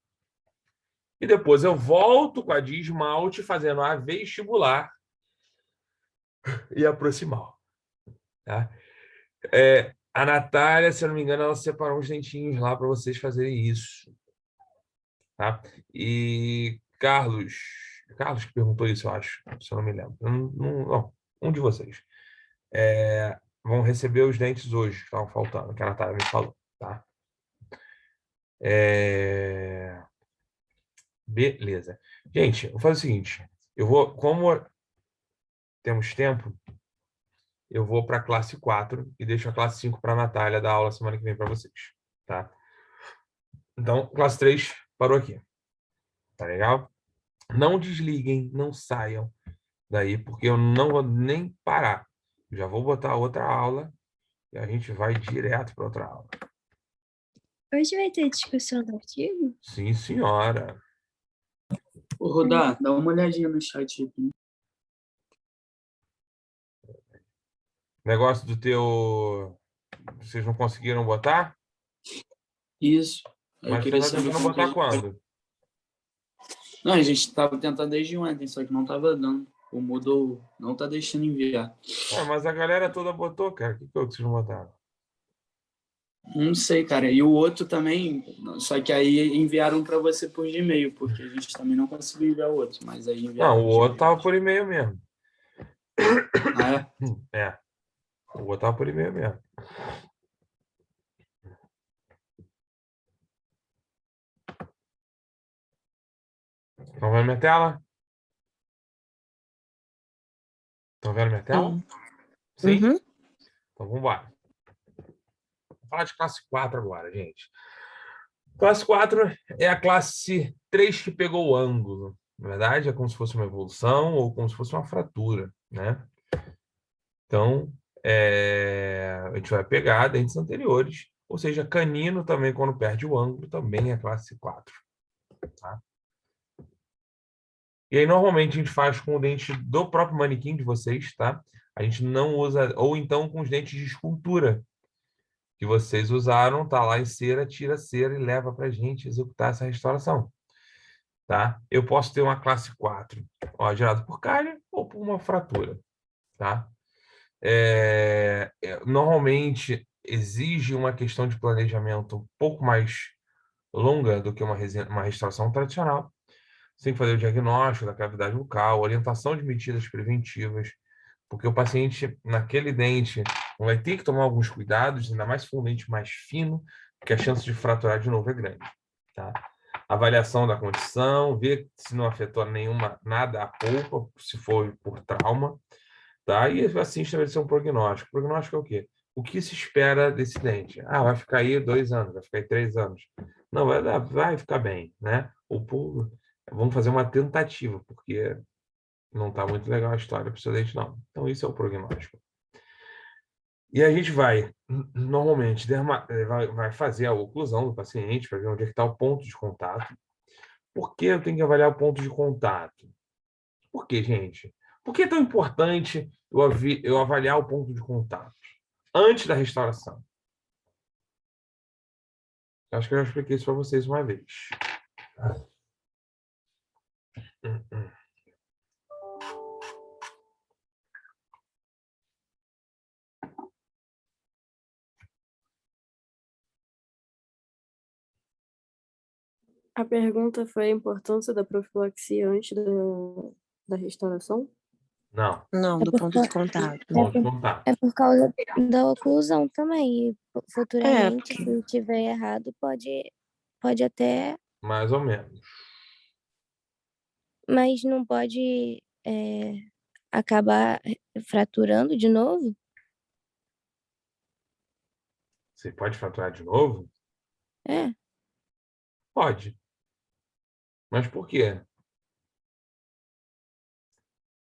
E depois eu volto com a de esmalte, fazendo a vestibular e a proximal. Tá? A Natália, se eu não me engano, ela separou uns dentinhos lá para vocês fazerem isso. Tá? E Carlos que perguntou isso, eu acho, se eu não me lembro. Não, um de vocês. Vão receber os dentes hoje, que estavam faltando, que a Natália me falou. Tá? Beleza. Gente, eu vou fazer o seguinte. Como temos tempo, eu vou para a classe 4 e deixo a classe 5 para a Natália dar aula semana que vem para vocês. Tá? Então, classe 3 parou aqui. Tá legal? Não desliguem, não saiam daí, porque eu não vou nem parar. Já vou botar outra aula e a gente vai direto para outra aula. Hoje vai ter discussão do artigo? Sim, senhora. Ô, Rodar, dá uma olhadinha no chat aqui. Negócio do teu... Vocês não conseguiram botar? Isso. Mas você está tentando botar quando? Não, a gente estava tentando desde ontem, só que não estava dando. O Moodle não está deixando enviar. Mas a galera toda botou, cara. O que foi que vocês não botaram? Não sei, cara. E o outro também, só que aí enviaram para você por Gmail, porque a gente também não conseguiu enviar o outro, mas aí enviaram. Não, o outro estava por e-mail mesmo. Ah, é? O outro estava por e-mail mesmo. Estão vendo minha tela? Estão vendo minha tela? Sim? Uhum. Então, vamos embora. Vou falar de classe 4 agora, gente. Classe 4 é a classe 3 que pegou o ângulo. Na verdade, é como se fosse uma evolução ou como se fosse uma fratura, né? Então, A gente vai pegar dentes anteriores, ou seja, canino também, quando perde o ângulo, também é classe 4. Tá? E aí, normalmente, a gente faz com o dente do próprio manequim de vocês, tá? A gente não usa, ou então com os dentes de escultura que vocês usaram, tá lá em cera, tira a cera e leva para a gente executar essa restauração, tá? Eu posso ter uma classe 4, ó, gerado por cárie ou por uma fratura, tá? Normalmente exige uma questão de planejamento um pouco mais longa do que uma restauração tradicional. Você tem que fazer o diagnóstico da cavidade bucal, orientação de medidas preventivas, porque o paciente, naquele dente, vai ter que tomar alguns cuidados, ainda mais se for um dente mais fino, porque a chance de fraturar de novo é grande. Tá? Avaliação da condição, ver se não afetou nada a polpa, se for por trauma. Tá? E assim estabelecer um prognóstico. O prognóstico é o quê? O que se espera desse dente? Ah, vai ficar aí 2 anos, vai ficar aí 3 anos. Não, vai ficar bem, né? Vamos fazer uma tentativa, porque não está muito legal a história para o seu dente, não. Então, isso é o prognóstico. E a gente vai, normalmente, vai fazer a oclusão do paciente para ver onde é que está o ponto de contato. Por que eu tenho que avaliar o ponto de contato? Por quê, gente? Por que é tão importante eu avaliar o ponto de contato antes da restauração? Acho que eu já expliquei isso para vocês uma vez. A pergunta foi a importância da profilaxia antes da restauração? Não. Não, do ponto de contato. Ponto de contato. É por causa da oclusão também. E futuramente, porque- se tiver errado, pode até. Mais ou menos. Mas não pode acabar fraturando de novo? Você pode fraturar de novo? É. Pode. Mas por quê?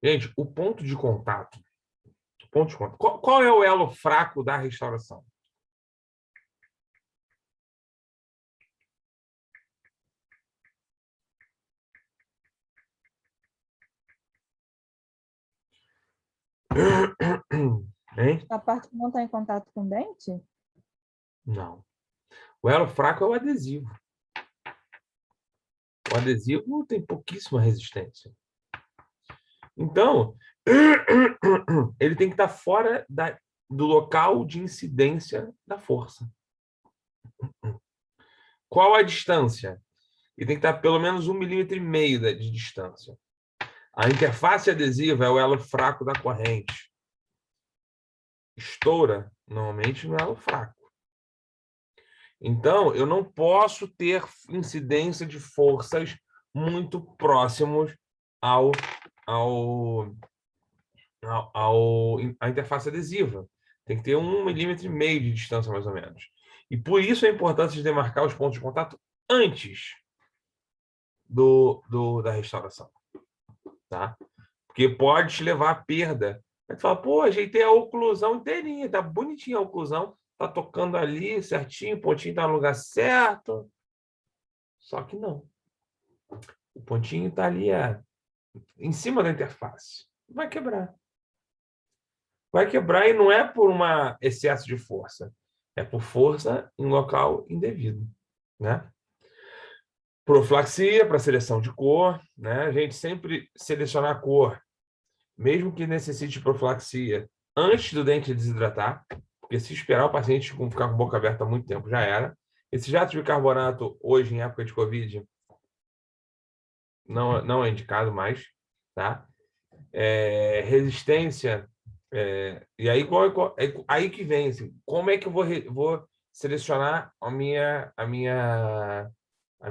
Gente, o ponto de contato. Qual é o elo fraco da restauração? Hein? A parte que não está em contato com o dente? Não. O elo fraco é o adesivo. O adesivo tem pouquíssima resistência. Então, ele tem que estar fora do local de incidência da força. Qual a distância? Ele tem que estar pelo menos 1,5 mm de distância. A interface adesiva é o elo fraco da corrente. Estoura, normalmente, no elo fraco. Então, eu não posso ter incidência de forças muito próximos à interface adesiva. Tem que ter 1,5 mm de distância, mais ou menos. E por isso a importância de demarcar os pontos de contato antes da restauração. Tá? Porque pode te levar à perda. Aí tu fala, pô, ajeitei a oclusão inteirinha, tá bonitinha a oclusão, tá tocando ali certinho, o pontinho tá no lugar certo. Só que não. O pontinho tá ali em cima da interface. Vai quebrar. Vai quebrar e não é por um excesso de força. É por força em local indevido. Né? Profilaxia para seleção de cor. Né? A gente sempre selecionar a cor, mesmo que necessite profilaxia, antes do dente desidratar, porque se esperar o paciente ficar com a boca aberta há muito tempo, já era. Esse jato de bicarbonato, hoje, em época de Covid, não é indicado mais. Tá? Resistência. E aí que vem, assim, como é que eu vou selecionar a minha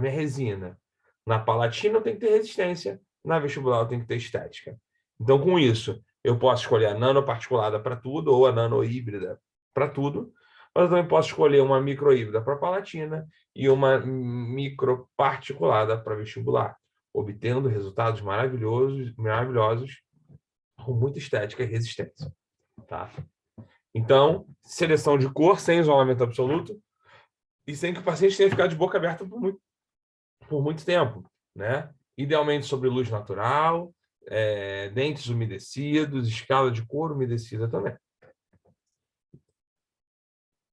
resina? Na palatina tem que ter resistência, na vestibular tem que ter estética. Então, com isso, eu posso escolher a nanoparticulada para tudo ou a nanohíbrida para tudo, mas eu também posso escolher uma microhíbrida para palatina e uma microparticulada para vestibular, obtendo resultados maravilhosos com muita estética e resistência. Tá? Então, seleção de cor sem isolamento absoluto e sem que o paciente tenha ficado de boca aberta por muito tempo, né? Idealmente sobre luz natural, dentes umedecidos, escala de cor umedecida também.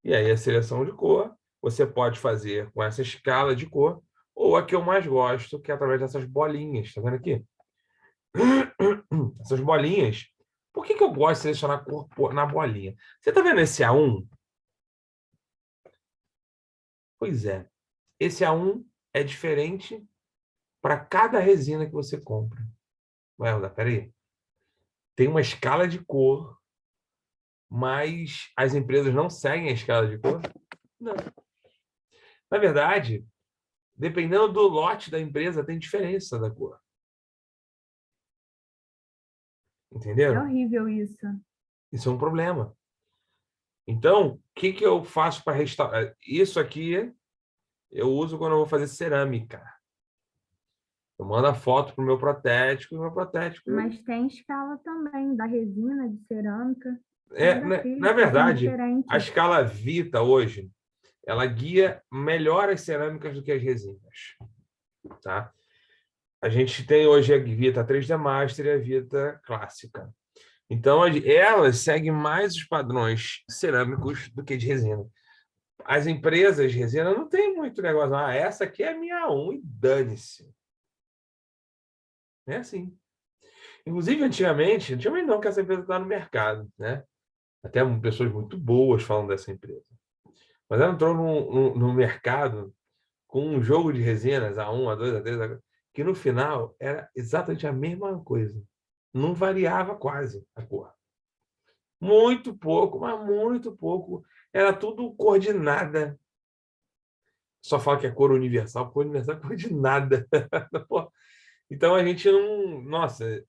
E aí a seleção de cor você pode fazer com essa escala de cor ou a que eu mais gosto, que é através dessas bolinhas, tá vendo aqui? Essas bolinhas. Por que eu gosto de selecionar cor na bolinha? Você tá vendo esse A1? Pois é. Esse A1 é diferente para cada resina que você compra. Ué, peraí. Tem uma escala de cor, mas as empresas não seguem a escala de cor? Não. Na verdade, dependendo do lote da empresa, tem diferença da cor. É Entenderam? horrível isso. Isso é um problema. Então, o que eu faço para restaurar? Isso aqui eu uso quando eu vou fazer cerâmica. Eu mando a foto para o meu protético e o meu protético... Mas tem escala também, da resina, de cerâmica. Na verdade, diferente. a escala Vita hoje, ela guia melhor as cerâmicas do que as resinas. Tá? A gente tem hoje a Vita 3D Master e a Vita clássica. Então, elas seguem mais os padrões cerâmicos do que de resina. As empresas de resina não tem muito negócio. Essa aqui é a minha A1 e dane-se. É assim. Inclusive, antigamente não, que essa empresa está no mercado, né? Até pessoas muito boas falam dessa empresa. Mas ela entrou no mercado com um jogo de resinas, A1, A2, A3, que no final era exatamente a mesma coisa. Não variava quase a cor. Muito pouco, mas muito pouco. Era tudo cor de nada. Só fala que é cor universal é cor de nada. Então a gente não... Nossa,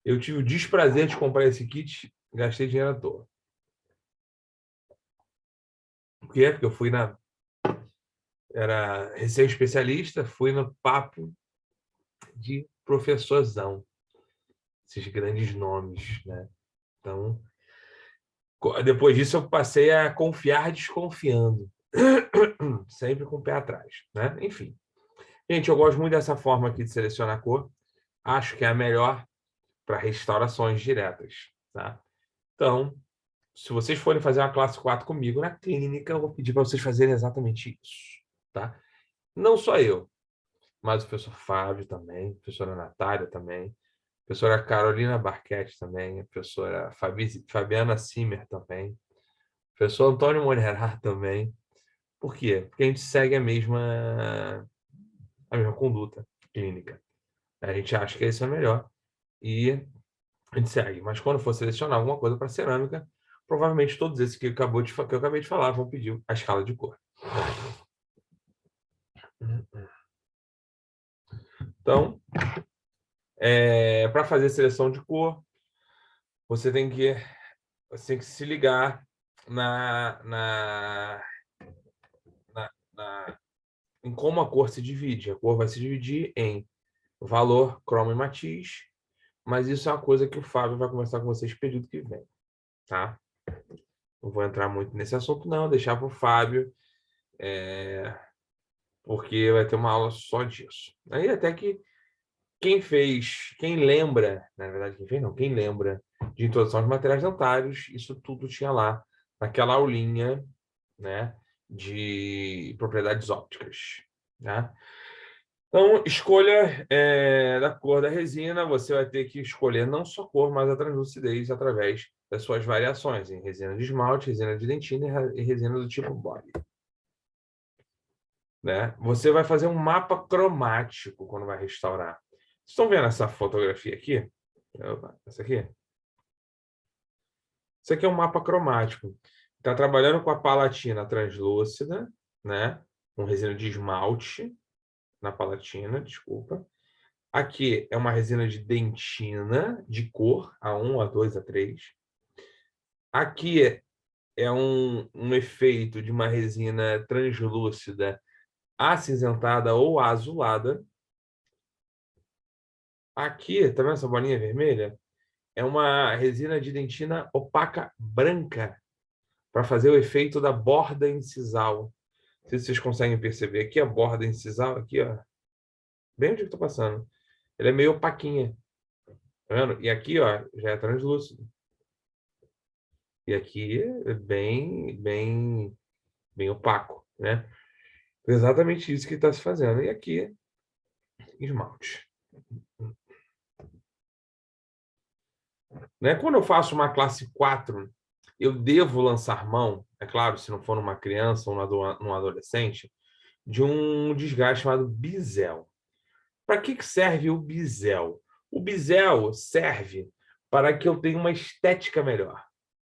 eu tive o desprazer de comprar esse kit, gastei dinheiro à toa. Por quê? Porque eu fui era recém-especialista, fui no papo de professorzão. Esses grandes nomes, né? Então, depois disso eu passei a confiar desconfiando. Sempre com o pé atrás, né? Enfim. Gente, eu gosto muito dessa forma aqui de selecionar a cor. Acho que é a melhor para restaurações diretas, tá? Então, se vocês forem fazer uma classe 4 comigo na clínica, eu vou pedir para vocês fazerem exatamente isso, tá? Não só eu, mas o professor Fábio também, a professora Natália também, a professora Carolina Barquete também, a professora Fabiana Simmer também, o professor Antônio Monerá também. Por quê? Porque a gente segue a mesma conduta clínica. A gente acha que isso é melhor e a gente segue. Mas quando for selecionar alguma coisa para cerâmica, provavelmente todos esses que eu acabei de falar vão pedir a escala de cor. Então, para fazer seleção de cor, você tem que se ligar em como a cor se divide. A cor vai se dividir em valor, cromo e matiz, mas isso é uma coisa que o Fábio vai conversar com vocês no período que vem, tá? Não vou entrar muito nesse assunto, não, deixar para o Fábio, porque vai ter uma aula só disso. Aí até que quem lembra, na verdade, quem lembra de introdução aos materiais dentários, isso tudo tinha lá, naquela aulinha, né, de propriedades ópticas, né? Então, escolha da cor da resina, você vai ter que escolher não só a cor, mas a translucidez através das suas variações, em resina de esmalte, resina de dentina e resina do tipo body. Né? Você vai fazer um mapa cromático quando vai restaurar. Vocês estão vendo essa fotografia aqui? Opa, essa aqui? Isso aqui é um mapa cromático. Está trabalhando com a palatina translúcida, né? Com resina de esmalte na palatina, desculpa. Aqui é uma resina de dentina de cor, A1, A2, A3. Aqui é um efeito de uma resina translúcida acinzentada ou azulada. Aqui, tá vendo essa bolinha vermelha? é uma resina de dentina opaca branca para fazer o efeito da borda incisal. Não sei se vocês conseguem perceber aqui a borda incisal, aqui, ó, bem onde eu estou passando. Ela é meio opaquinha, tá vendo? E aqui, ó, já é translúcido. E aqui é bem opaco, né? Exatamente isso que está se fazendo. E aqui, esmalte. Né? Quando eu faço uma classe 4, eu devo lançar mão, é claro, se não for numa criança ou num adolescente, de um desgaste chamado bisel. Para que serve o bisel? O bisel serve para que eu tenha uma estética melhor.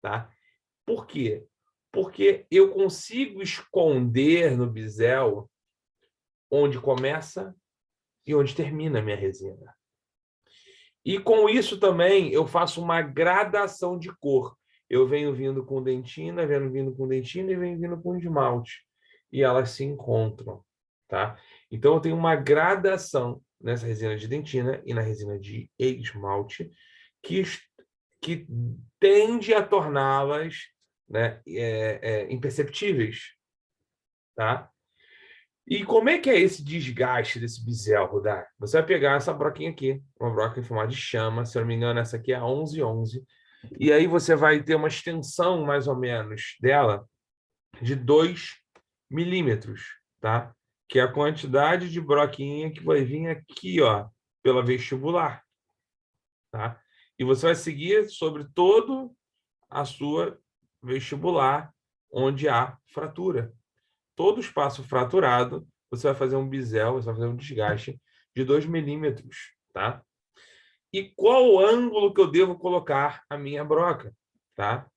Tá? Por quê? Porque eu consigo esconder no bisel onde começa e onde termina a minha resina. E com isso também eu faço uma gradação de cor. Eu venho vindo com dentina, venho vindo com dentina e venho vindo com esmalte. E elas se encontram. Tá? Então eu tenho uma gradação nessa resina de dentina e na resina de esmalte que tende a torná-las, né, imperceptíveis. Tá? E como é que é esse desgaste desse bisel, Rudar? Você vai pegar essa broquinha aqui, uma broca em formato de chama, se eu não me engano, essa aqui é a 1111, e aí você vai ter uma extensão, mais ou menos, dela de 2 milímetros, tá? Que é a quantidade de broquinha que vai vir aqui, ó, pela vestibular, tá? E você vai seguir sobre todo a sua vestibular, onde há fratura. Todo espaço fraturado, você vai fazer um bisel, você vai fazer um desgaste de 2 milímetros, tá? E qual o ângulo que eu devo colocar a minha broca, tá?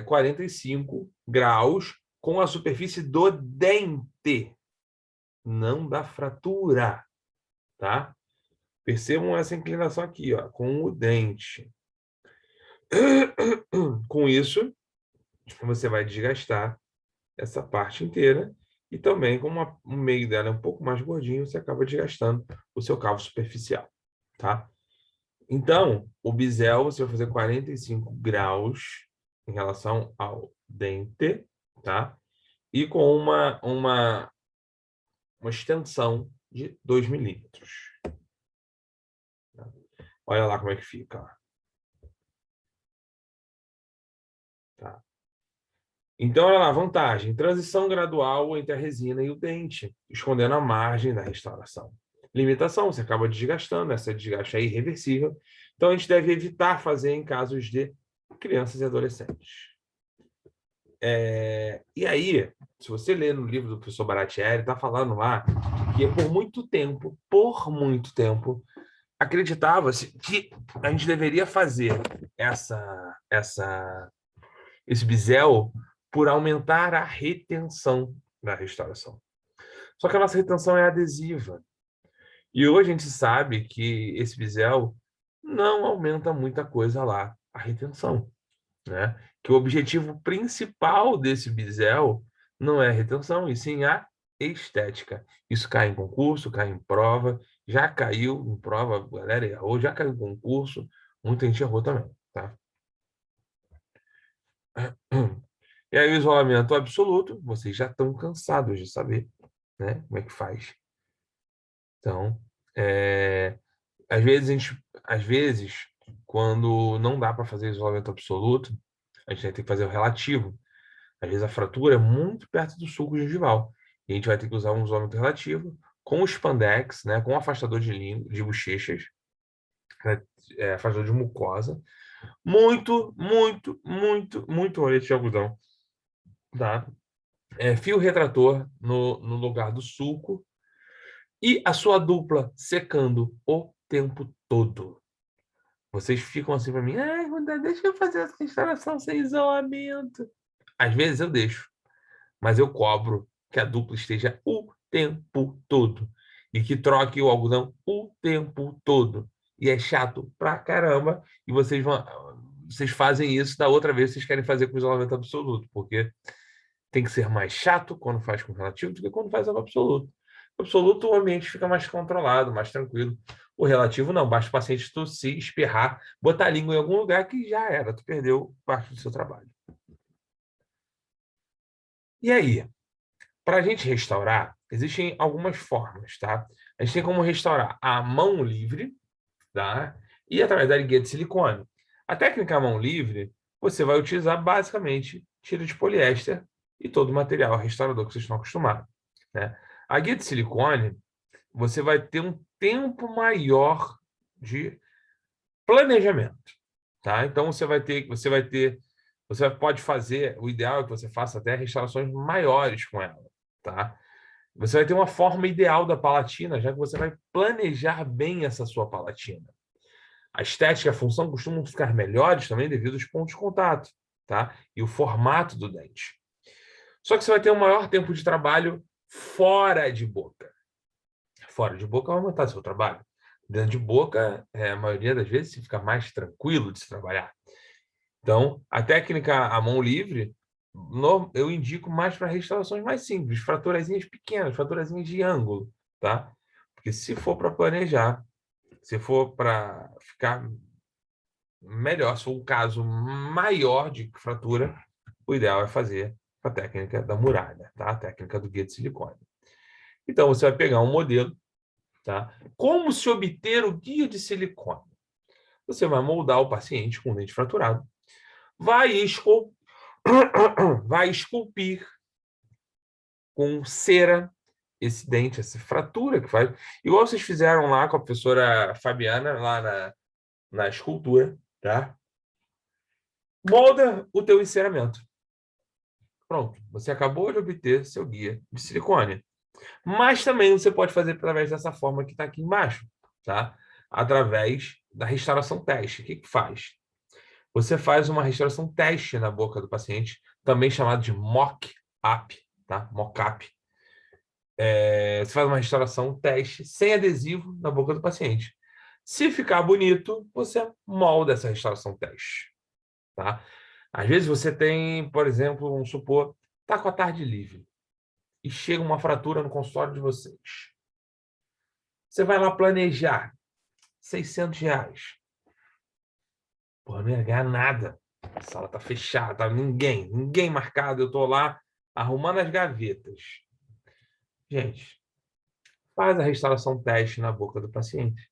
45 graus com a superfície do dente, não da fratura, tá? Percebam essa inclinação aqui, ó, com o dente. Com isso, você vai desgastar essa parte inteira e também, como o meio dela é um pouco mais gordinho, você acaba desgastando o seu cavo superficial, tá? Então, o bisel você vai fazer 45 graus em relação ao dente, tá? E com uma extensão de 2 milímetros. Olha lá como é que fica. Ó. Tá? Então, olha lá, vantagem. Transição gradual entre a resina e o dente, escondendo a margem da restauração. Limitação, você acaba desgastando, essa desgaste é irreversível. Então, a gente deve evitar fazer em casos de crianças e adolescentes. E aí, se você ler no livro do professor Baratieri, está falando lá que por muito tempo, acreditava-se que a gente deveria fazer esse bisel por aumentar a retenção da restauração. Só que a nossa retenção é adesiva. E hoje a gente sabe que esse bisel não aumenta muita coisa lá, a retenção. Né? Que o objetivo principal desse bisel não é a retenção, e sim a estética. Isso cai em concurso, cai em prova, já caiu em prova, a galera errou, já caiu em concurso, muita gente errou também. Tá? E aí o isolamento absoluto, vocês já estão cansados de saber, né? Como é que faz. Então, às vezes, quando não dá para fazer isolamento absoluto, a gente vai ter que fazer o relativo. Às vezes a fratura é muito perto do sulco gengival. E a gente vai ter que usar um isolamento relativo com o spandex, né? Com afastador de língua, de bochechas, afastador de mucosa. Muito rolete de algodão. Tá? Fio retrator no lugar do sulco e a sua dupla secando o tempo todo. Vocês ficam assim para mim, deixa eu fazer essa restauração sem isolamento. Às vezes eu deixo, mas eu cobro que a dupla esteja o tempo todo e que troque o algodão o tempo todo. E é chato pra caramba e vocês fazem isso da outra vez, vocês querem fazer com isolamento absoluto, porque tem que ser mais chato quando faz com relativo do que quando faz com absoluto. No absoluto, o ambiente fica mais controlado, mais tranquilo. O relativo não, basta o paciente tossir, espirrar, botar a língua em algum lugar que já era, tu perdeu parte do seu trabalho. E aí, para a gente restaurar, existem algumas formas, tá? A gente tem como restaurar a mão livre, tá? E através da guia de silicone. A técnica mão livre, você vai utilizar basicamente tira de poliéster e todo o material restaurador que vocês estão acostumados, né? A guia de silicone, você vai ter um tempo maior de planejamento, tá? Então você pode fazer, o ideal é que você faça até restaurações maiores com ela, tá? Você vai ter uma forma ideal da palatina, já que você vai planejar bem essa sua palatina. A estética e a função costumam ficar melhores também devido aos pontos de contato, tá? E o formato do dente. Só que você vai ter um maior tempo de trabalho fora de boca. Fora de boca vai aumentar seu trabalho. Dentro de boca, a maioria das vezes, você fica mais tranquilo de se trabalhar. Então, a técnica à mão livre, eu indico mais para restaurações mais simples, fraturazinhas pequenas, fraturazinhas de ângulo, tá? Porque se for para planejar, se for para ficar melhor, se for um caso maior de fratura, o ideal é fazer a técnica da muralha, tá? A técnica do guia de silicone. Então, você vai pegar um modelo, tá? Como se obter o guia de silicone? Você vai moldar o paciente com o dente fraturado, vai esculpir com cera esse dente, essa fratura que faz. Igual vocês fizeram lá com a professora Fabiana, lá na escultura, tá? Molda o teu enceramento. Pronto, você acabou de obter seu guia de silicone. Mas também você pode fazer através dessa forma que está aqui embaixo, tá? Através da restauração teste. O que que faz? Você faz uma restauração teste na boca do paciente, também chamado de mock-up, tá? Mock-up. Você faz uma restauração teste sem adesivo na boca do paciente. Se ficar bonito, você molda essa restauração teste, tá? Às vezes você tem, por exemplo, vamos supor, tá com a tarde livre e chega uma fratura no consultório de vocês. Você vai lá planejar R$600. Porra, não ia ganhar nada. A sala tá fechada, tá ninguém marcado. Eu tô lá arrumando as gavetas. Gente, faz a restauração teste na boca do paciente.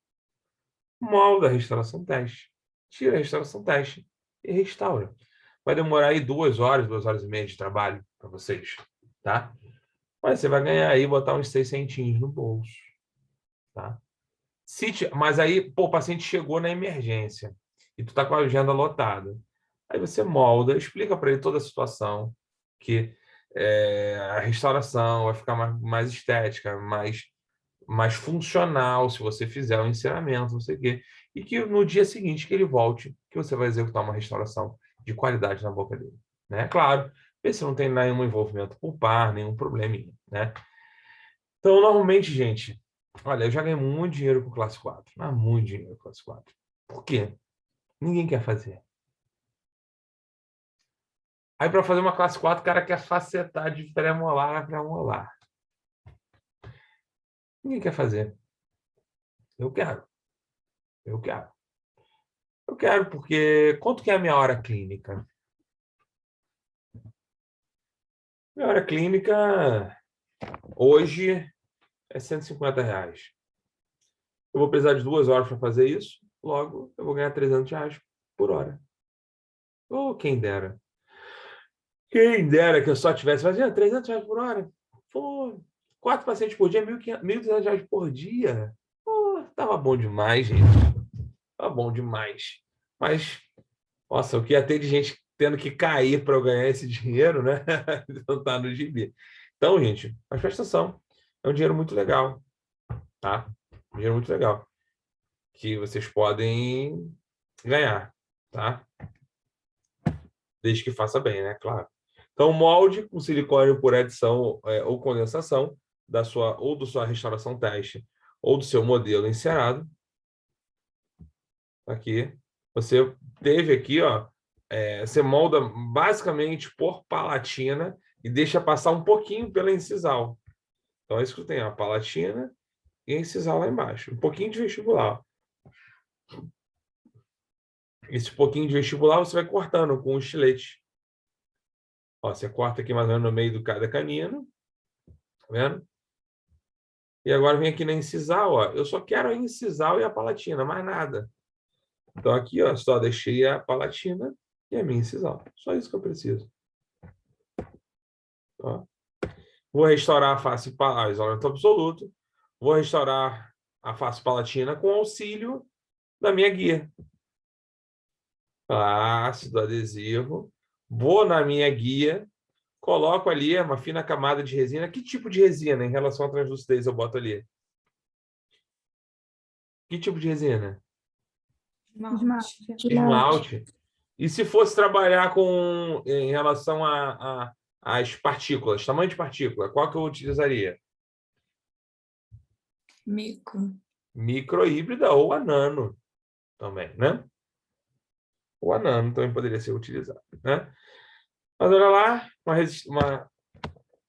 Molda a restauração teste. Tira a restauração teste e restaura. Vai demorar aí 2 horas, 2h30 de trabalho para vocês, tá? Mas você vai ganhar aí, botar uns 6 centinhos no bolso, tá? Mas aí, pô, o paciente chegou na emergência e tu tá com a agenda lotada. Aí você molda, explica para ele toda a situação, que a restauração vai ficar mais estética, mais funcional se você fizer o enceramento, não sei o quê. E que no dia seguinte que ele volte, que você vai executar uma restauração de qualidade na boca dele, né? Claro, ver se não tem nenhum envolvimento pulpar, nenhum probleminha, né? Então, normalmente, gente, olha, eu já ganhei muito dinheiro com classe 4, mas muito dinheiro com classe 4. Por quê? Ninguém quer fazer. Aí, para fazer uma classe 4, o cara quer facetar de pré-molar a pré-molar. Ninguém quer fazer. Eu quero. Eu quero. Eu quero porque... Quanto que é a minha hora clínica? Minha hora clínica, hoje, é R$150. Eu vou precisar de 2 horas para fazer isso, logo eu vou ganhar R$300 por hora. Oh, quem dera. Quem dera que eu só tivesse fazendo R$300 por hora. Pô, 4 pacientes por dia, R$1.200 por dia. Pô, tava bom demais, gente. Tava bom demais. Mas, nossa, o que ia ter de gente tendo que cair para eu ganhar esse dinheiro, né? Não tá no gibi. Então, gente, a prestação é um dinheiro muito legal, tá? Um dinheiro muito legal que vocês podem ganhar, tá? Desde que faça bem, né? Claro. Então, molde com silicone por adição ou condensação da sua restauração teste ou do seu modelo encerado. Aqui. Você teve aqui, ó, você molda basicamente por palatina e deixa passar um pouquinho pela incisal. Então, é isso que eu tenho, a palatina e a incisal lá embaixo. Um pouquinho de vestibular. Esse pouquinho de vestibular você vai cortando com o estilete. Ó, você corta aqui mais ou menos no meio do cada canino. Tá vendo? E agora vem aqui na incisal, ó. Eu só quero a incisal e a palatina, mais nada. Então aqui, ó, só deixei a palatina e a minha incisal. Só isso que eu preciso. Ó. Vou restaurar a face isolamento absoluto. Vou restaurar a face palatina com auxílio da minha guia. Ácido adesivo. Vou na minha guia, coloco ali uma fina camada de resina. Que tipo de resina em relação à translucidez eu boto ali? Que tipo de resina? Esmalte. E se fosse trabalhar em relação às partículas, tamanho de partícula, qual que eu utilizaria? Microhíbrida ou a nano também, né? O anano também poderia ser utilizado, né? Mas olha lá,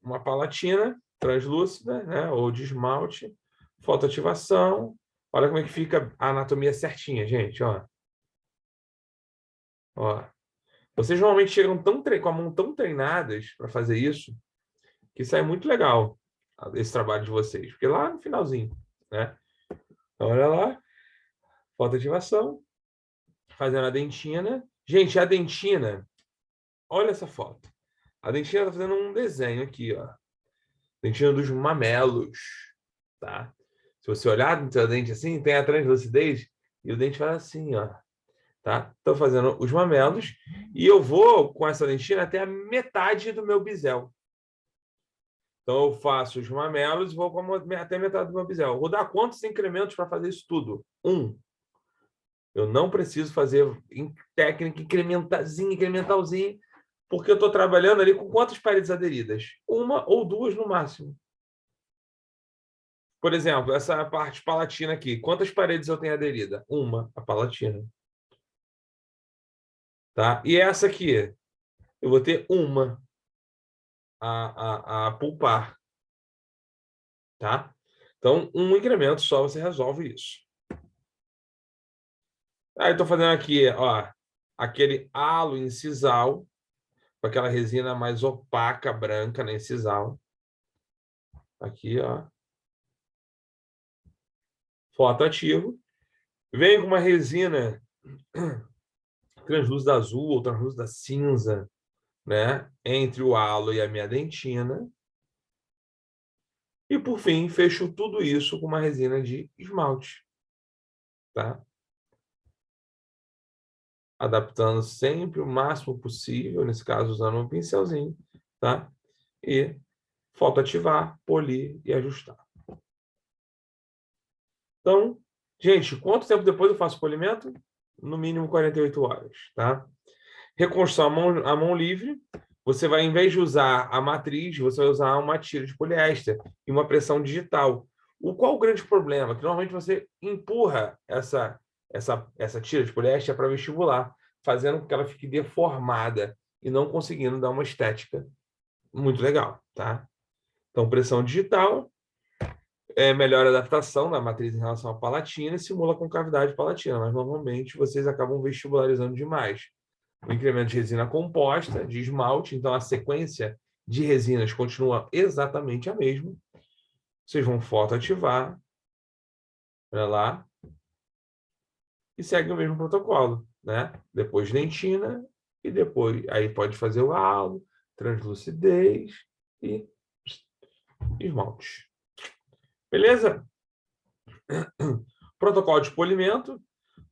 uma palatina translúcida, né? Ou de esmalte, fotoativação. Olha como é que fica a anatomia certinha, gente, ó. Ó. Vocês normalmente chegam com a mão tão treinadas para fazer isso, que sai muito legal esse trabalho de vocês, porque lá no finalzinho, né? Então, olha lá, fotoativação, fazendo a dentina. Gente, a dentina, olha essa foto. A dentina está fazendo um desenho aqui, ó. Dentina dos mamelos, tá? Se você olhar no seu dente assim, tem a translucidez e o dente faz assim, ó. Tá? Estou fazendo os mamelos e eu vou com essa dentina até a metade do meu bisel. Então, eu faço os mamelos e vou até a metade do meu bisel. Vou dar quantos incrementos para fazer isso tudo? 1. Eu não preciso fazer técnica incrementalzinho, porque eu estou trabalhando ali com quantas paredes aderidas? 1 ou 2 no máximo. Por exemplo, essa parte palatina aqui. Quantas paredes eu tenho aderida? 1, a palatina. Tá? E essa aqui, eu vou ter 1 a pulpar. Tá? Então, 1 incremento só você resolve isso. Aí, estou fazendo aqui, ó, aquele halo incisal, com aquela resina mais opaca, branca na incisal. Aqui, ó. Fotoativo. Vem com uma resina translúcida azul ou translúcida cinza, né? Entre o halo e a minha dentina. E, por fim, fecho tudo isso com uma resina de esmalte. Tá? Adaptando sempre o máximo possível, nesse caso usando um pincelzinho, tá? E fotoativar, polir e ajustar. Então, gente, quanto tempo depois eu faço o polimento? No mínimo 48 horas, tá? Reconstrução a mão livre. Você vai, em vez de usar a matriz, você vai usar uma tira de poliéster e uma pressão digital. Qual o grande problema? Que normalmente você empurra essa tira de poliéster para vestibular, fazendo com que ela fique deformada e não conseguindo dar uma estética muito legal, tá? Então, pressão digital melhora a adaptação da matriz em relação à palatina e simula concavidade palatina, mas normalmente vocês acabam vestibularizando demais. O incremento de resina composta, de esmalte, então a sequência de resinas continua exatamente a mesma. Vocês vão fotoativar, olha lá, e segue o mesmo protocolo, né? Depois dentina e depois aí pode fazer o halo, translucidez e esmalte. Beleza? Protocolo de polimento.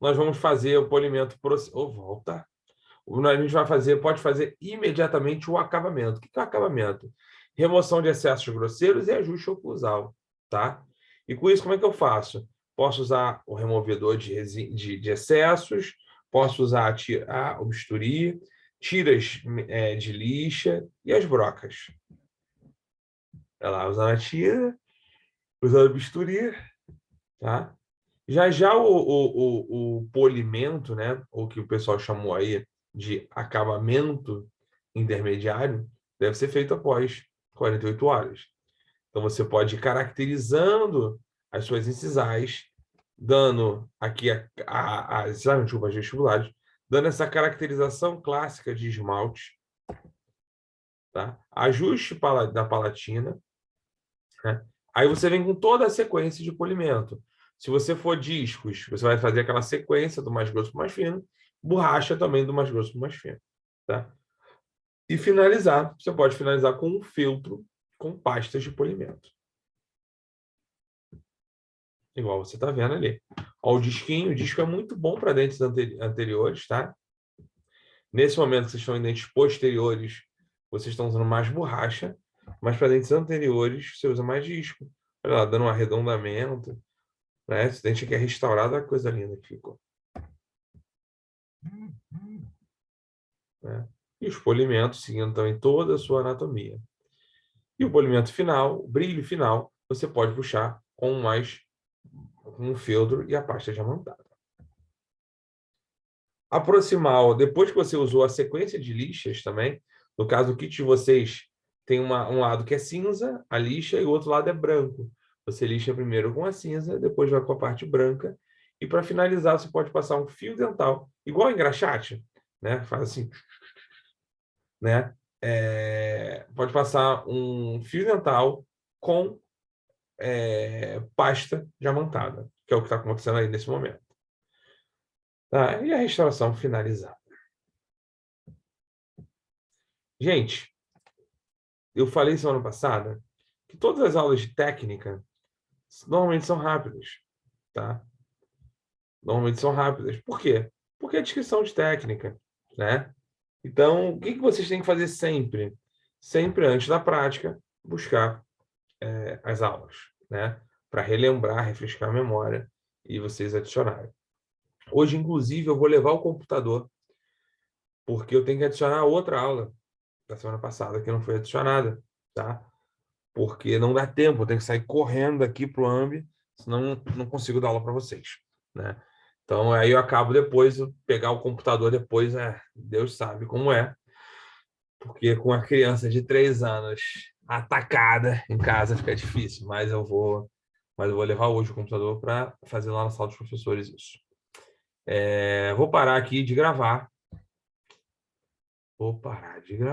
Nós vamos fazer o polimento volta. A gente pode fazer imediatamente o acabamento. O que é o acabamento? Remoção de excessos grosseiros e ajuste oclusal, tá? E com isso, como é que eu faço? Posso usar o removedor de excessos, posso usar o bisturi, tiras de lixa e as brocas. Olha lá, usando a tira, usando o bisturi, tá? Já o polimento, né? O que o pessoal chamou aí de acabamento intermediário, deve ser feito após 48 horas. Então, você pode ir caracterizando as suas incisais, dando aqui desculpa, as vestibulares, dando essa caracterização clássica de esmalte, tá? Ajuste da palatina, né? Aí você vem com toda a sequência de polimento. Se você for discos, você vai fazer aquela sequência do mais grosso para o mais fino, borracha também do mais grosso para o mais fino, tá? E finalizar, você pode finalizar com um feltro com pastas de polimento. Igual você está vendo ali. Ó, o disco é muito bom para dentes anteriores, tá? Nesse momento que vocês estão em dentes posteriores, vocês estão usando mais borracha, mas para dentes anteriores, você usa mais disco. Olha lá, dando um arredondamento. Né? Esse dente aqui é restaurado, olha a coisa linda que ficou. Né? E os polimentos seguindo também toda a sua anatomia. E o polimento final, o brilho final, você pode puxar com um feltro e a pasta diamantada. A proximal, depois que você usou a sequência de lixas também, no caso do kit de vocês, tem um lado que é cinza, a lixa, e o outro lado é branco. Você lixa primeiro com a cinza, depois vai com a parte branca. E para finalizar, você pode passar um fio dental, igual engraxate, né? Faz assim, né? Pode passar um fio dental com pasta diamantada, que é o que está acontecendo aí nesse momento. Tá? E a restauração finalizada. Gente, eu falei semana passada que todas as aulas de técnica normalmente são rápidas, tá? Normalmente são rápidas. Por quê? Porque é descrição de técnica, né? Então, o que vocês têm que fazer sempre? Sempre antes da prática, buscar as aulas, né? Para relembrar, refrescar a memória e vocês adicionarem. Hoje, inclusive, eu vou levar o computador, porque eu tenho que adicionar outra aula da semana passada que não foi adicionada, tá? Porque não dá tempo, eu tenho que sair correndo aqui para o AMB, senão não consigo dar aula para vocês, né? Então, aí eu acabo depois, pegar o computador depois, Deus sabe como é, porque com a criança de 3 anos atacada em casa fica difícil, mas eu vou levar hoje o computador para fazer lá na sala dos professores isso. Vou parar aqui de gravar. Vou parar de gravar.